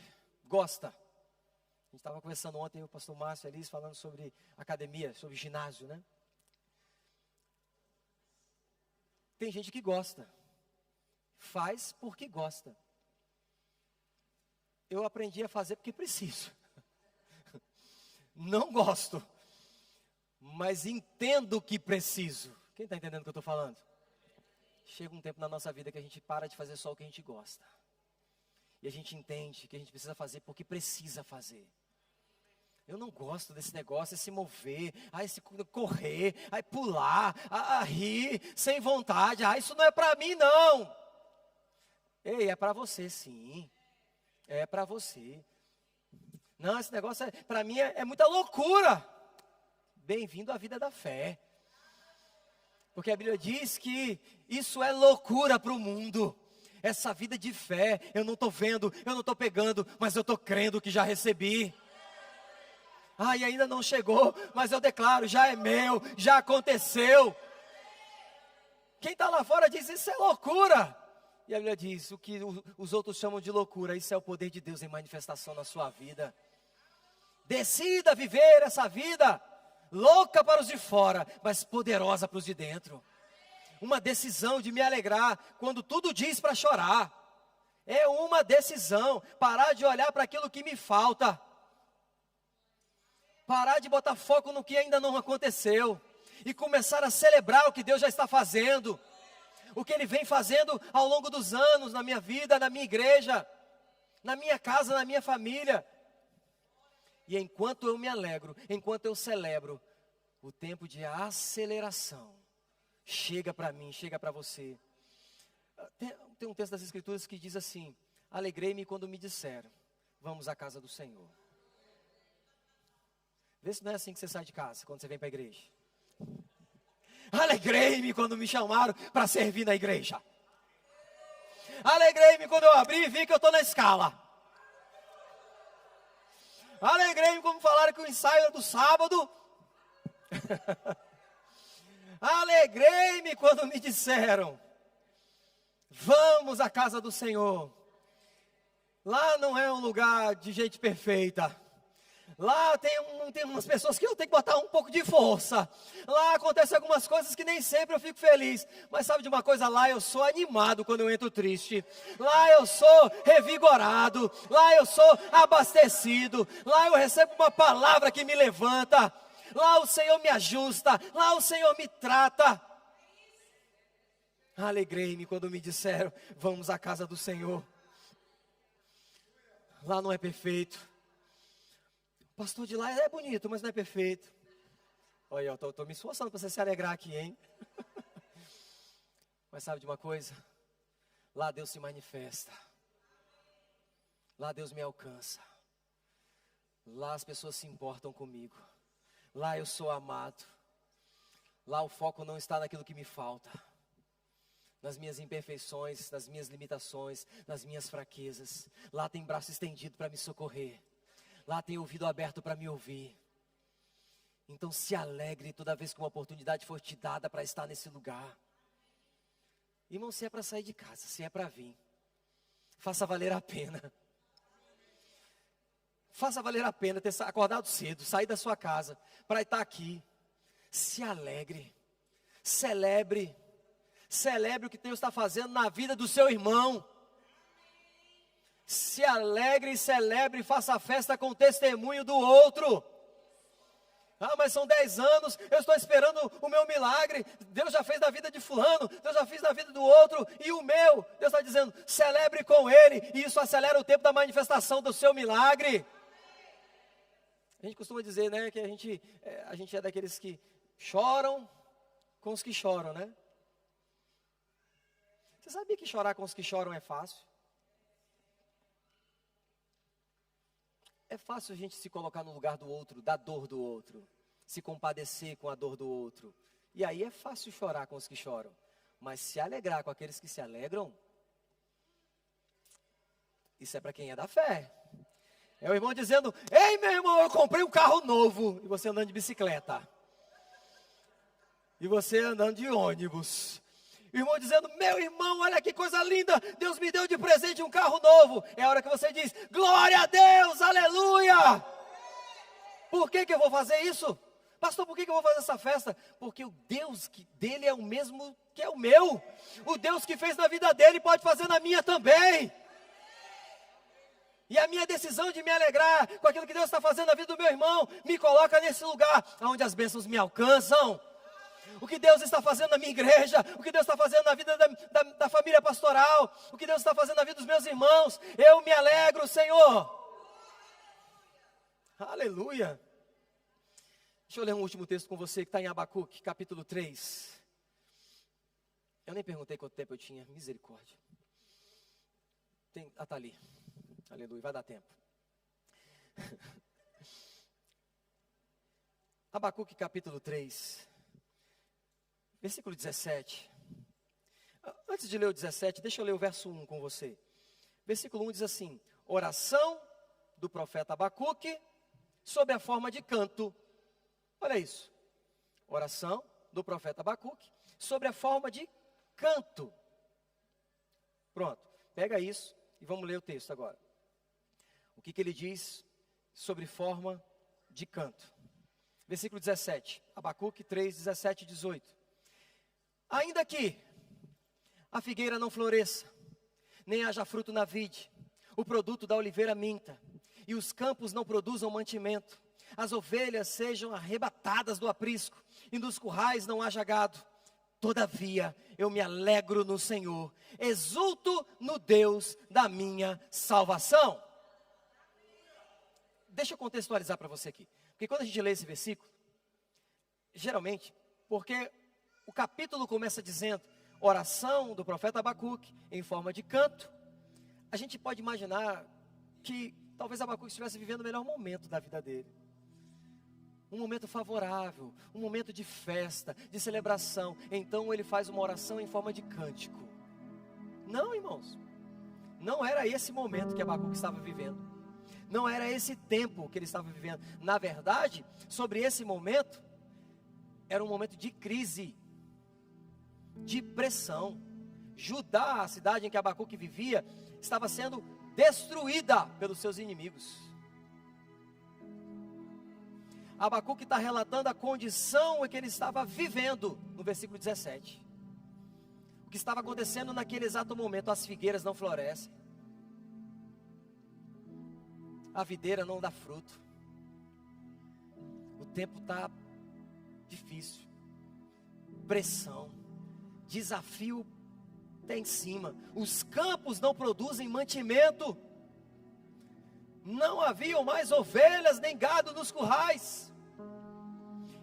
gosta. A gente estava conversando ontem, o pastor Márcio ali, falando sobre academia, sobre ginásio, né? Tem gente que gosta, faz porque gosta. Eu aprendi a fazer porque preciso. Não gosto, mas entendo que preciso. Quem está entendendo o que eu estou falando? Chega um tempo na nossa vida que a gente para de fazer só o que a gente gosta. E a gente entende que a gente precisa fazer porque precisa fazer. Eu não gosto desse negócio, esse mover, esse correr, pular, rir, sem vontade. Isso não é para mim não. Ei, é para você sim. É para você. Não, esse negócio para mim é muita loucura. Bem-vindo à vida da fé. Porque a Bíblia diz que isso é loucura para o mundo. Essa vida de fé, eu não estou vendo, eu não estou pegando, mas eu estou crendo que já recebi. E ainda não chegou, mas eu declaro, já é meu, já aconteceu. Quem está lá fora diz, isso é loucura. E a Bíblia diz, o que os outros chamam de loucura, isso é o poder de Deus em manifestação na sua vida. Decida viver essa vida, louca para os de fora, mas poderosa para os de dentro. Uma decisão de me alegrar, quando tudo diz para chorar. É uma decisão, parar de olhar para aquilo que me falta. Parar de botar foco no que ainda não aconteceu. E começar a celebrar o que Deus já está fazendo. O que Ele vem fazendo ao longo dos anos, na minha vida, na minha igreja, na minha casa, na minha família. E enquanto eu me alegro, enquanto eu celebro, o tempo de aceleração chega para mim, chega para você. Tem um texto das Escrituras que diz assim: alegrei-me quando me disseram, vamos à casa do Senhor. Vê se não é assim que você sai de casa, quando você vem para a igreja. Alegrei-me quando me chamaram para servir na igreja. Alegrei-me quando eu abri e vi que eu estou na escala. Alegrei-me quando falaram que o ensaio é do sábado. Alegrei-me quando me disseram, vamos à casa do Senhor. Lá não é um lugar de gente perfeita. Lá tem umas pessoas que eu tenho que botar um pouco de força. Lá acontecem algumas coisas que nem sempre eu fico feliz. Mas sabe de uma coisa? Lá eu sou animado quando eu entro triste. Lá eu sou revigorado. Lá eu sou abastecido. Lá eu recebo uma palavra que me levanta. Lá o Senhor me ajusta. Lá o Senhor me trata. Alegrei-me quando me disseram, vamos à casa do Senhor. Lá não é perfeito. O pastor de lá é bonito, mas não é perfeito. Olha, eu estou me esforçando para você se alegrar aqui, hein? Mas sabe de uma coisa? Lá Deus se manifesta. Lá Deus me alcança. Lá as pessoas se importam comigo. Lá eu sou amado. Lá o foco não está naquilo que me falta. Nas minhas imperfeições, nas minhas limitações, nas minhas fraquezas. Lá tem braço estendido para me socorrer. Lá tem ouvido aberto para me ouvir. Então se alegre toda vez que uma oportunidade for te dada para estar nesse lugar. Irmão, se é para sair de casa, se é para vir, faça valer a pena. Faça valer a pena ter acordado cedo, sair da sua casa para estar aqui. Se alegre, celebre o que Deus está fazendo na vida do seu irmão. Se alegre e celebre, faça a festa com o testemunho do outro. Mas são 10 anos, eu estou esperando o meu milagre. Deus já fez na vida de fulano, Deus já fez na vida do outro. E o meu, Deus está dizendo, celebre com ele. E isso acelera o tempo da manifestação do seu milagre. A gente costuma dizer, né, que a gente é daqueles que choram com os que choram, né? Você sabia que chorar com os que choram é fácil? É fácil a gente se colocar no lugar do outro, da dor do outro, se compadecer com a dor do outro. E aí é fácil chorar com os que choram, mas se alegrar com aqueles que se alegram, isso é para quem é da fé. É o irmão dizendo, ei meu irmão, eu comprei um carro novo, e você andando de bicicleta. E você andando de ônibus. O irmão dizendo, meu irmão, olha que coisa linda, Deus me deu de presente um carro novo. É a hora que você diz, glória a Deus, aleluia. Por que eu vou fazer isso? Pastor, por que eu vou fazer essa festa? Porque o Deus dele é o mesmo que é o meu. O Deus que fez na vida dele pode fazer na minha também. E a minha decisão de me alegrar com aquilo que Deus está fazendo na vida do meu irmão, me coloca nesse lugar onde as bênçãos me alcançam. O que Deus está fazendo na minha igreja, o que Deus está fazendo na vida da família pastoral, o que Deus está fazendo na vida dos meus irmãos, eu me alegro, Senhor. Aleluia. Deixa eu ler um último texto com você que está em Abacuque, capítulo 3. Eu nem perguntei quanto tempo eu tinha, misericórdia. Está ali. Aleluia, vai dar tempo. Abacuque capítulo 3, Versículo 17. Antes de ler o 17, deixa eu ler o verso 1 com você. Versículo 1 diz assim: oração do profeta Abacuque sob a forma de canto. Olha isso. Oração do profeta Abacuque sobre a forma de canto. Pronto, pega isso e vamos ler o texto agora. O que ele diz sobre forma de canto. Versículo 17, Abacuque 3, 17 e 18. Ainda que a figueira não floresça, nem haja fruto na vide, o produto da oliveira minta, e os campos não produzam mantimento, as ovelhas sejam arrebatadas do aprisco, e nos currais não haja gado, todavia eu me alegro no Senhor, exulto no Deus da minha salvação. Deixa eu contextualizar para você aqui, porque quando a gente lê esse versículo, geralmente, porque o capítulo começa dizendo, oração do profeta Abacuque em forma de canto, a gente pode imaginar que talvez Abacuque estivesse vivendo o melhor momento da vida dele. Um momento favorável, um momento de festa, de celebração. Então ele faz uma oração em forma de cântico. Não, irmãos, não era esse momento que Abacuque estava vivendo. Não era esse tempo que ele estava vivendo. Na verdade, sobre esse momento, era um momento de crise, de pressão. Judá, a cidade em que Abacuque vivia, estava sendo destruída pelos seus inimigos. Abacuque está relatando a condição em que ele estava vivendo, no versículo 17. O que estava acontecendo naquele exato momento, as figueiras não florescem. A videira não dá fruto. O tempo está difícil. Pressão. Desafio está em cima. Os campos não produzem mantimento. Não haviam mais ovelhas nem gado nos currais.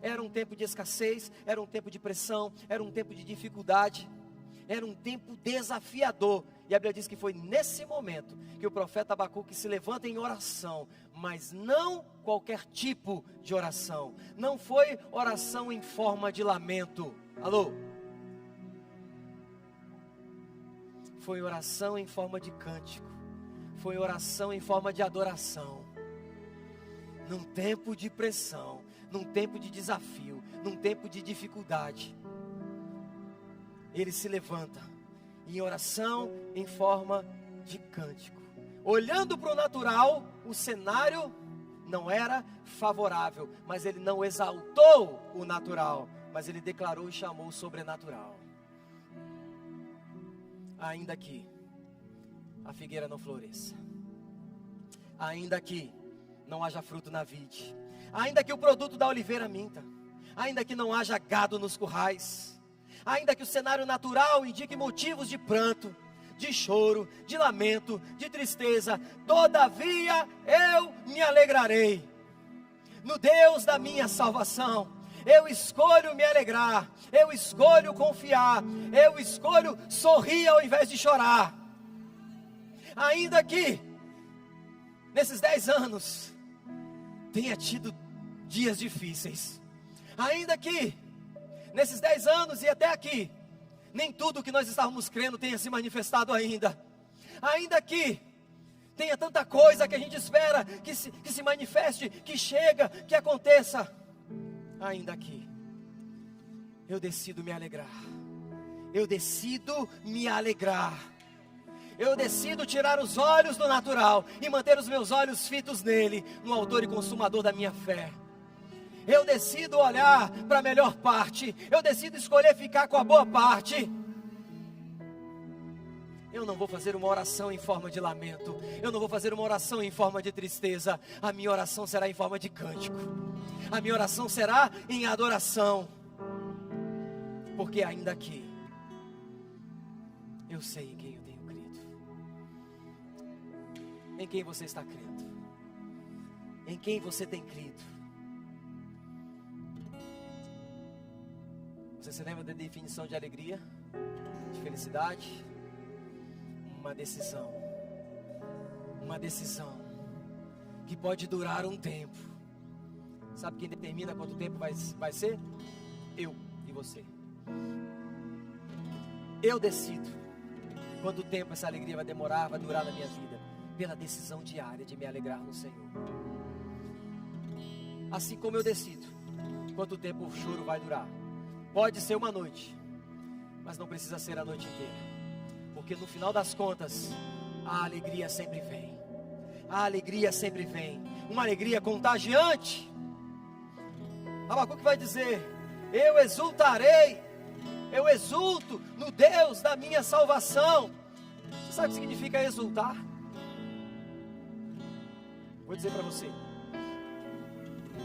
Era um tempo de escassez, era um tempo de pressão, era um tempo de dificuldade, era um tempo desafiador. E a Bíblia diz que foi nesse momento que o profeta Abacuque se levanta em oração, mas não qualquer tipo de oração. Não foi oração em forma de lamento. Alô? Foi oração em forma de cântico. Foi oração em forma de adoração. Num tempo de pressão, num tempo de desafio, num tempo de dificuldade, ele se levanta em oração em forma de cântico. Olhando para o natural, o cenário não era favorável, mas ele não exaltou o natural, mas ele declarou e chamou o sobrenatural. Ainda que a figueira não floresça, ainda que não haja fruto na vide, ainda que o produto da oliveira minta, ainda que não haja gado nos currais, ainda que o cenário natural indique motivos de pranto, de choro, de lamento, de tristeza, todavia eu me alegrarei no Deus da minha salvação. Eu escolho me alegrar, eu escolho confiar, eu escolho sorrir ao invés de chorar. Ainda que nesses 10 anos tenha tido dias difíceis, ainda que nesses 10 anos e até aqui nem tudo que nós estávamos crendo tenha se manifestado ainda, ainda que tenha tanta coisa que a gente espera que se manifeste, que chega, que aconteça, ainda que eu decido me alegrar, eu decido me alegrar, eu decido tirar os olhos do natural e manter os meus olhos fitos nele, no autor e consumador da minha fé. Eu decido olhar para a melhor parte, eu decido escolher ficar com a boa parte. Eu não vou fazer uma oração em forma de lamento, eu não vou fazer uma oração em forma de tristeza, a minha oração será em forma de cântico, a minha oração será em adoração, porque ainda que eu sei em quem eu tenho crido. Em quem você está crendo? Em quem você tem crido? Você se lembra da definição de alegria? De felicidade? Uma decisão. Uma decisão que pode durar um tempo. Sabe quem determina quanto tempo vai ser? Eu e você. Eu decido quanto tempo essa alegria vai demorar, vai durar na minha vida, pela decisão diária de me alegrar no Senhor. Assim como eu decido quanto tempo o choro vai durar. Pode ser uma noite, mas não precisa ser a noite inteira, porque no final das contas, a alegria sempre vem. A alegria sempre vem, uma alegria contagiante. Abacuque vai dizer: eu exultarei, eu exulto no Deus da minha salvação. Você sabe o que significa exultar? Vou dizer para você.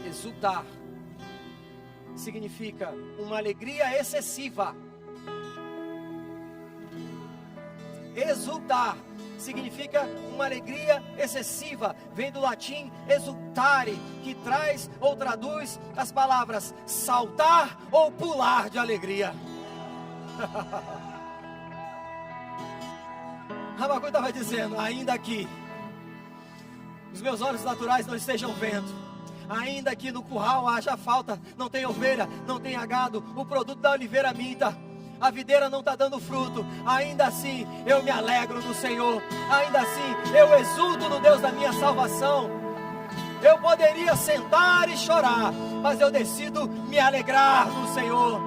Exultar significa uma alegria excessiva. Exultar significa uma alegria excessiva. Vem do latim exultare, que traz ou traduz as palavras saltar ou pular de alegria. Abacuque estava dizendo: ainda que os meus olhos naturais não estejam vendo, ainda que no curral haja falta, não tem ovelha, não tem gado, o produto da oliveira minta, a videira não está dando fruto, ainda assim eu me alegro no Senhor, ainda assim eu exulto no Deus da minha salvação. Eu poderia sentar e chorar, mas eu decido me alegrar no Senhor.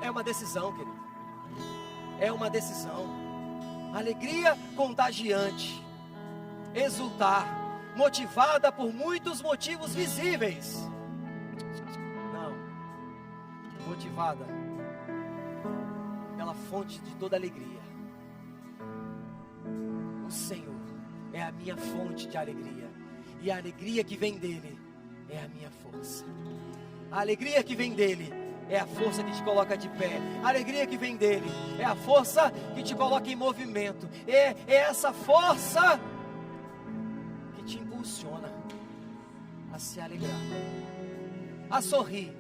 É uma decisão, querido, é uma decisão. Alegria contagiante, exultar, motivada por muitos motivos visíveis. Não, motivada pela fonte de toda alegria. O Senhor é a minha fonte de alegria, e a alegria que vem dele é a minha força. A alegria que vem dele é a força que te coloca de pé. A alegria que vem dele é a força que te coloca em movimento. É essa força que te impulsiona a se alegrar, a sorrir,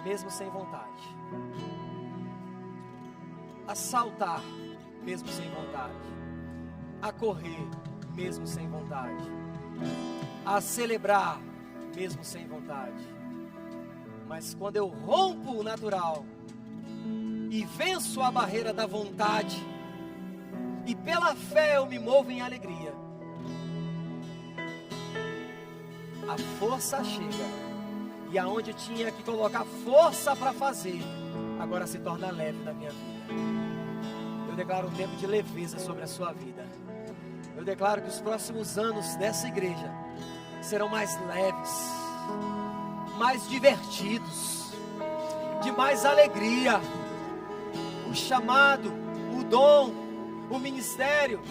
mesmo sem vontade, a saltar, mesmo sem vontade, a correr, mesmo sem vontade, a celebrar, mesmo sem vontade. Mas quando eu rompo o natural e venço a barreira da vontade, e pela fé eu me movo em alegria, a força chega, e aonde tinha que colocar força para fazer, agora se torna leve na minha vida. Eu declaro um tempo de leveza sobre a sua vida. Eu declaro que os próximos anos dessa igreja serão mais leves, mais divertidos, de mais alegria. O chamado, o dom, o ministério,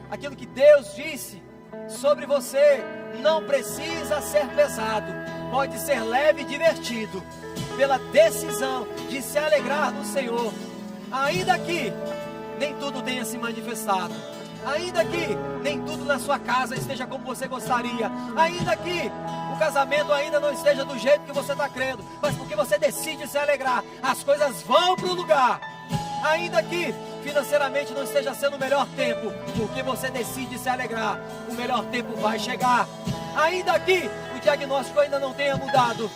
aquilo que Deus disse sobre você, não precisa ser pesado, pode ser leve e divertido, pela decisão de se alegrar no Senhor. Ainda que nem tudo tenha se manifestado, ainda que nem tudo na sua casa esteja como você gostaria, ainda que o casamento ainda não esteja do jeito que você está crendo, mas porque você decide se alegrar, as coisas vão para o lugar. Ainda que financeiramente não esteja sendo o melhor tempo, porque você decide se alegrar, o melhor tempo vai chegar. Ainda que o diagnóstico ainda não tenha mudado,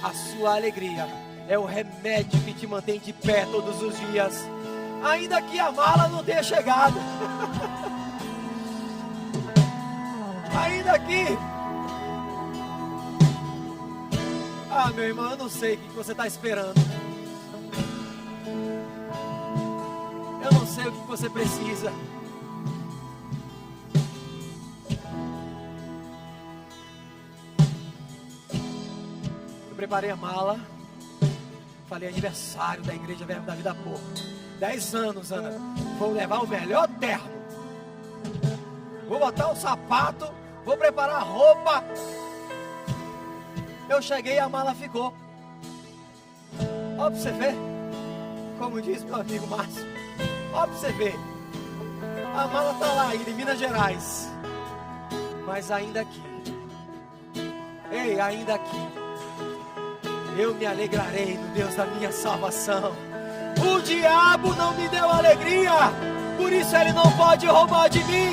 a sua alegria é o remédio que te mantém de pé todos os dias. Ainda que a mala não tenha chegado, ainda que... meu irmão, eu não sei o que você está esperando. Eu não sei o que você precisa. Eu preparei a mala. Falei aniversário da Igreja Verbo da Vida Pouco. 10 anos, Ana. Vou levar o melhor terno. Vou botar o sapato. Vou preparar a roupa. Eu cheguei e a mala ficou. Ó, pra você ver. Como diz meu amigo Márcio. Ó, pra você ver. A mala tá lá ainda em Minas Gerais. Mas ainda aqui. Ei, ainda aqui. Eu me alegrarei no Deus da minha salvação. O diabo não me deu alegria, por isso ele não pode roubar de mim.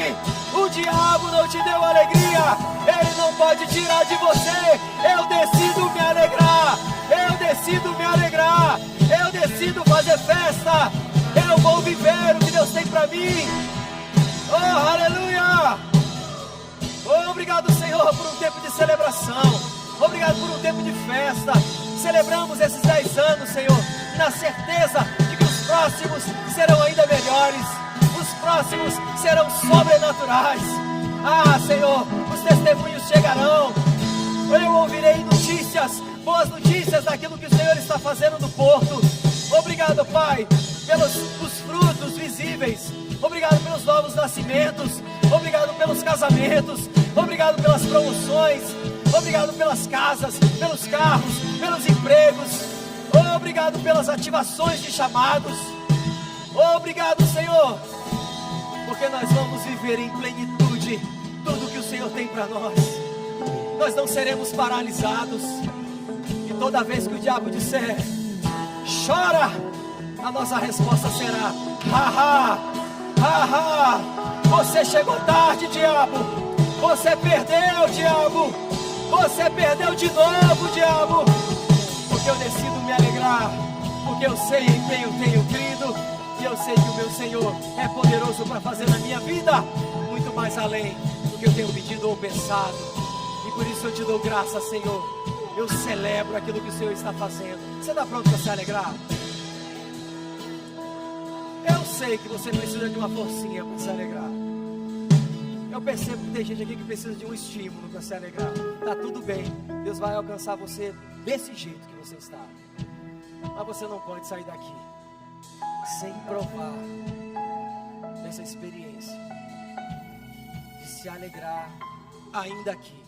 O diabo não te deu alegria, Ele não pode tirar de você. Eu decido me alegrar. Eu decido me alegrar. Eu decido fazer festa. Eu vou viver o que Deus tem para mim. Oh, aleluia! Oh, obrigado, Senhor, por um tempo de celebração. Obrigado por um tempo de festa. Celebramos esses 10 anos, Senhor, na certeza de que os próximos serão ainda melhores. Os próximos serão sobrenaturais. Ah, Senhor, os testemunhos chegarão. Eu ouvirei notícias, boas notícias daquilo que o Senhor está fazendo no Porto. Obrigado, Pai, pelos os frutos visíveis. Obrigado pelos novos nascimentos. Obrigado pelos casamentos. Obrigado pelas promoções. Obrigado pelas casas, pelos carros, pelos empregos. Obrigado pelas ativações de chamados. Obrigado, Senhor, porque nós vamos viver em plenitude tudo que o Senhor tem para nós. Nós não seremos paralisados. E toda vez que o diabo disser chora, a nossa resposta será: haha, haha, você chegou tarde, diabo. Você perdeu, diabo. Você perdeu de novo, diabo. Porque eu decido me alegrar. Porque eu sei em quem eu tenho crido. E eu sei que o meu Senhor é poderoso para fazer na minha vida muito mais além do que eu tenho pedido ou pensado. E por isso eu te dou graça, Senhor. Eu celebro aquilo que o Senhor está fazendo. Você está pronto para se alegrar? Eu sei que você precisa de uma forcinha para se alegrar. Eu percebo que tem gente aqui que precisa de um estímulo para se alegrar. Está tudo bem. Deus vai alcançar você desse jeito que você está. Mas você não pode sair daqui sem provar dessa experiência de se alegrar ainda aqui,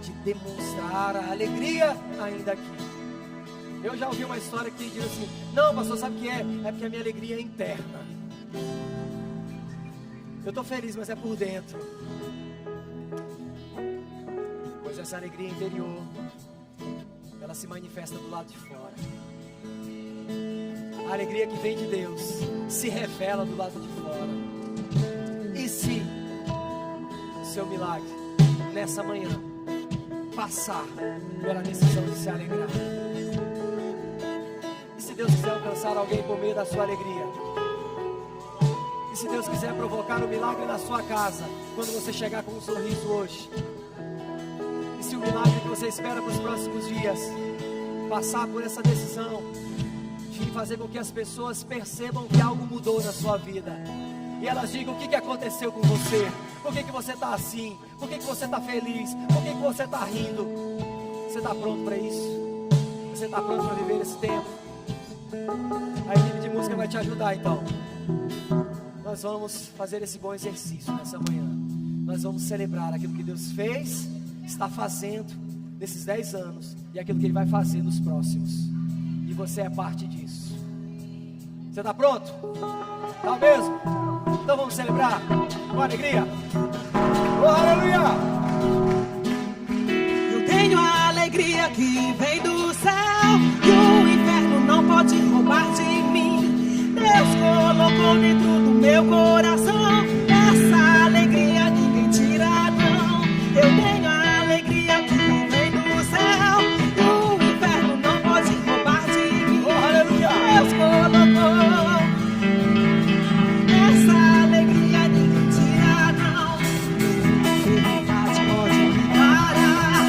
de demonstrar a alegria ainda aqui. Eu já ouvi uma história que diz assim: não, pastor, sabe o que é? É porque a minha alegria é interna. Eu estou feliz, mas é por dentro. Pois essa alegria interior, ela se manifesta do lado de fora. A alegria que vem de Deus se revela do lado de fora. E se seu milagre nessa manhã passar pela decisão de se alegrar? E se Deus quiser alcançar alguém por meio da sua alegria? E se Deus quiser provocar um milagre na sua casa, quando você chegar com um sorriso hoje? E se o milagre que você espera para os próximos dias passar por essa decisão de fazer com que as pessoas percebam que algo mudou na sua vida, e elas digam: o que aconteceu com você? Por que você está assim? Por que você está feliz? Por que você está rindo? Você está pronto para isso? Você está pronto para viver esse tempo? A equipe de música vai te ajudar, então. Nós vamos fazer esse bom exercício nessa manhã. Nós vamos celebrar aquilo que Deus fez, está fazendo nesses 10 anos e aquilo que Ele vai fazer nos próximos. E você é parte disso. Você está pronto? Está mesmo? Então vamos celebrar com alegria. Oh, aleluia! Eu tenho a alegria que vem do céu, que o inferno não pode roubar de mim. Deus colocou dentro do meu coração essa alegria, ninguém tira não. Eu tenho a alegria que vem do céu, que o inferno não pode roubar de mim. Oh, aleluia! Deus colocou essa alegria, ninguém tira não. Enfermidade pode me parar,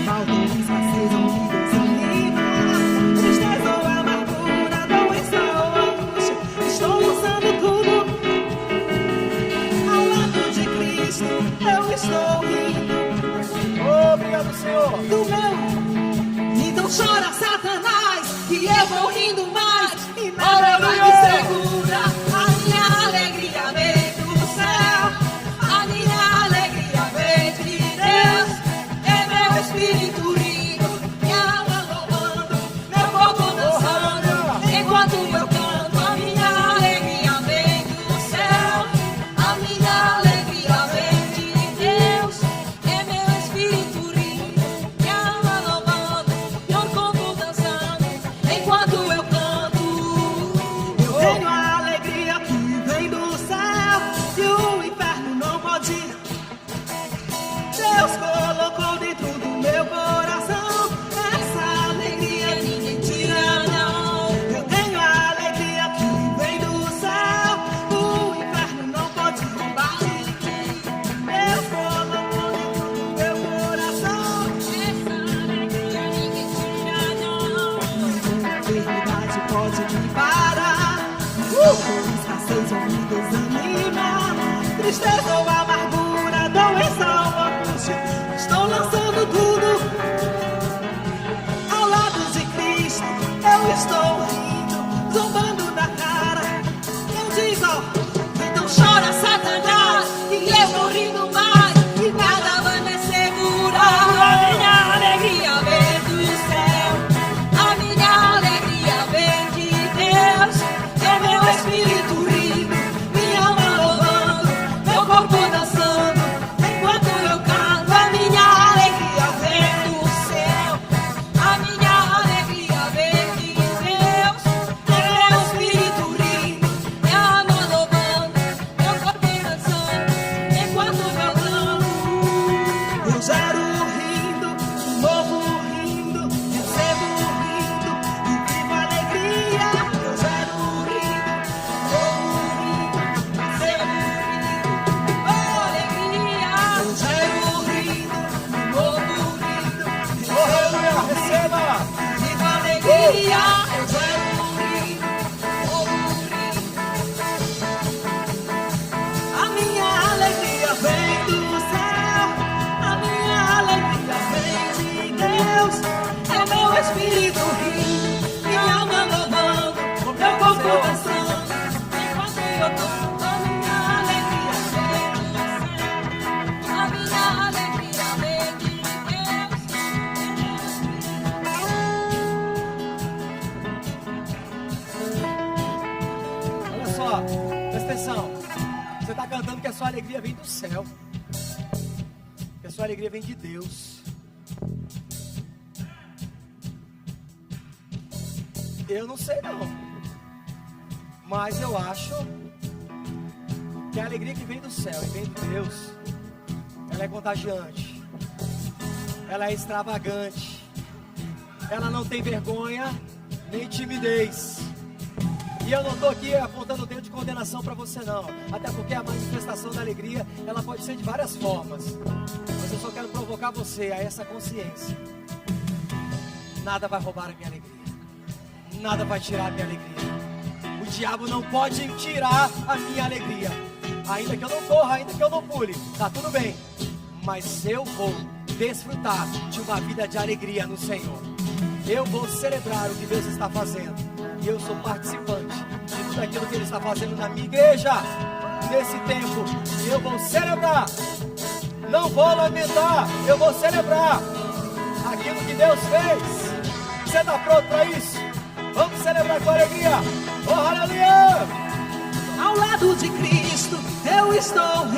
falta escassez ou me desanimar, tristeza ou amargura, doença ou angústia, estou usando tudo ao lado de Cristo. Eu estou rindo. Obrigado, Senhor. Do meu, então chora, Satanás, que eu vou rindo mais e nada vai me segura. A minha alegria vem do céu, a minha alegria vem de Deus. É meu espírito rindo, minha alma louvando, meu corpo dançando, enquanto eu canto. A minha alegria vem do céu, a minha alegria vem de Deus. É meu espírito rindo, minha alma louvando, meu corpo dançando, enquanto eu canto. Eu tristeza ou amargura, doença ou angústia, estou lançando tudo ao lado de Cristo. Eu estou rindo, zombando na cara. Eu digo, então chora, Satanás, que eu vou rindo mais, e nada vai me segurar. A minha alegria vem do céu, a minha alegria vem de Deus. É meu espírito rindo, minha alma louvando, meu corpo dançando, enquanto eu canto. A minha alegria vem do céu, a minha alegria vem de Deus. É meu espírito rindo, minha alma louvando, meu corpo dançando, enquanto eu canto. Eu zero rindo, novo rindo, recebo rindo, e vivo alegria. Eu zero rindo, novo rindo, recebo rindo, oh alegria. Eu zero rindo, novo rindo, Oh, aleluia, receba! vivo alegria. Eu zero rindo, novo rindo. A minha alegria vem do céu, a minha alegria vem de Deus. É meu espírito rindo, minha alma louvando, meu corpo dançando, enquanto eu canto. A minha alegria vem do céu, a minha alegria vem de Deus. Olha só, presta atenção. Você está cantando que a sua alegria vem do céu, que a sua alegria vem de Deus. Eu não sei não, mas eu acho que a alegria que vem do céu e vem de Deus, ela é contagiante, ela é extravagante, ela não tem vergonha nem timidez. E eu não estou aqui apontando o dedo de condenação para você não, até porque a manifestação da alegria, ela pode ser de várias formas, mas eu só quero provocar você a essa consciência. Nada vai roubar a minha alegria, nada vai tirar a minha alegria. O diabo não pode tirar a minha alegria, ainda que eu não corra, ainda que eu não pule, tá tudo bem, mas eu vou desfrutar de uma vida de alegria no Senhor. Eu vou celebrar o que Deus está fazendo, e eu sou participante de tudo aquilo que Ele está fazendo na minha igreja. Nesse tempo, eu vou celebrar, não vou lamentar, eu vou celebrar aquilo que Deus fez. Você está pronto para isso? Vamos celebrar com alegria. Oh, aleluia! Ao lado de Cristo eu estou rindo.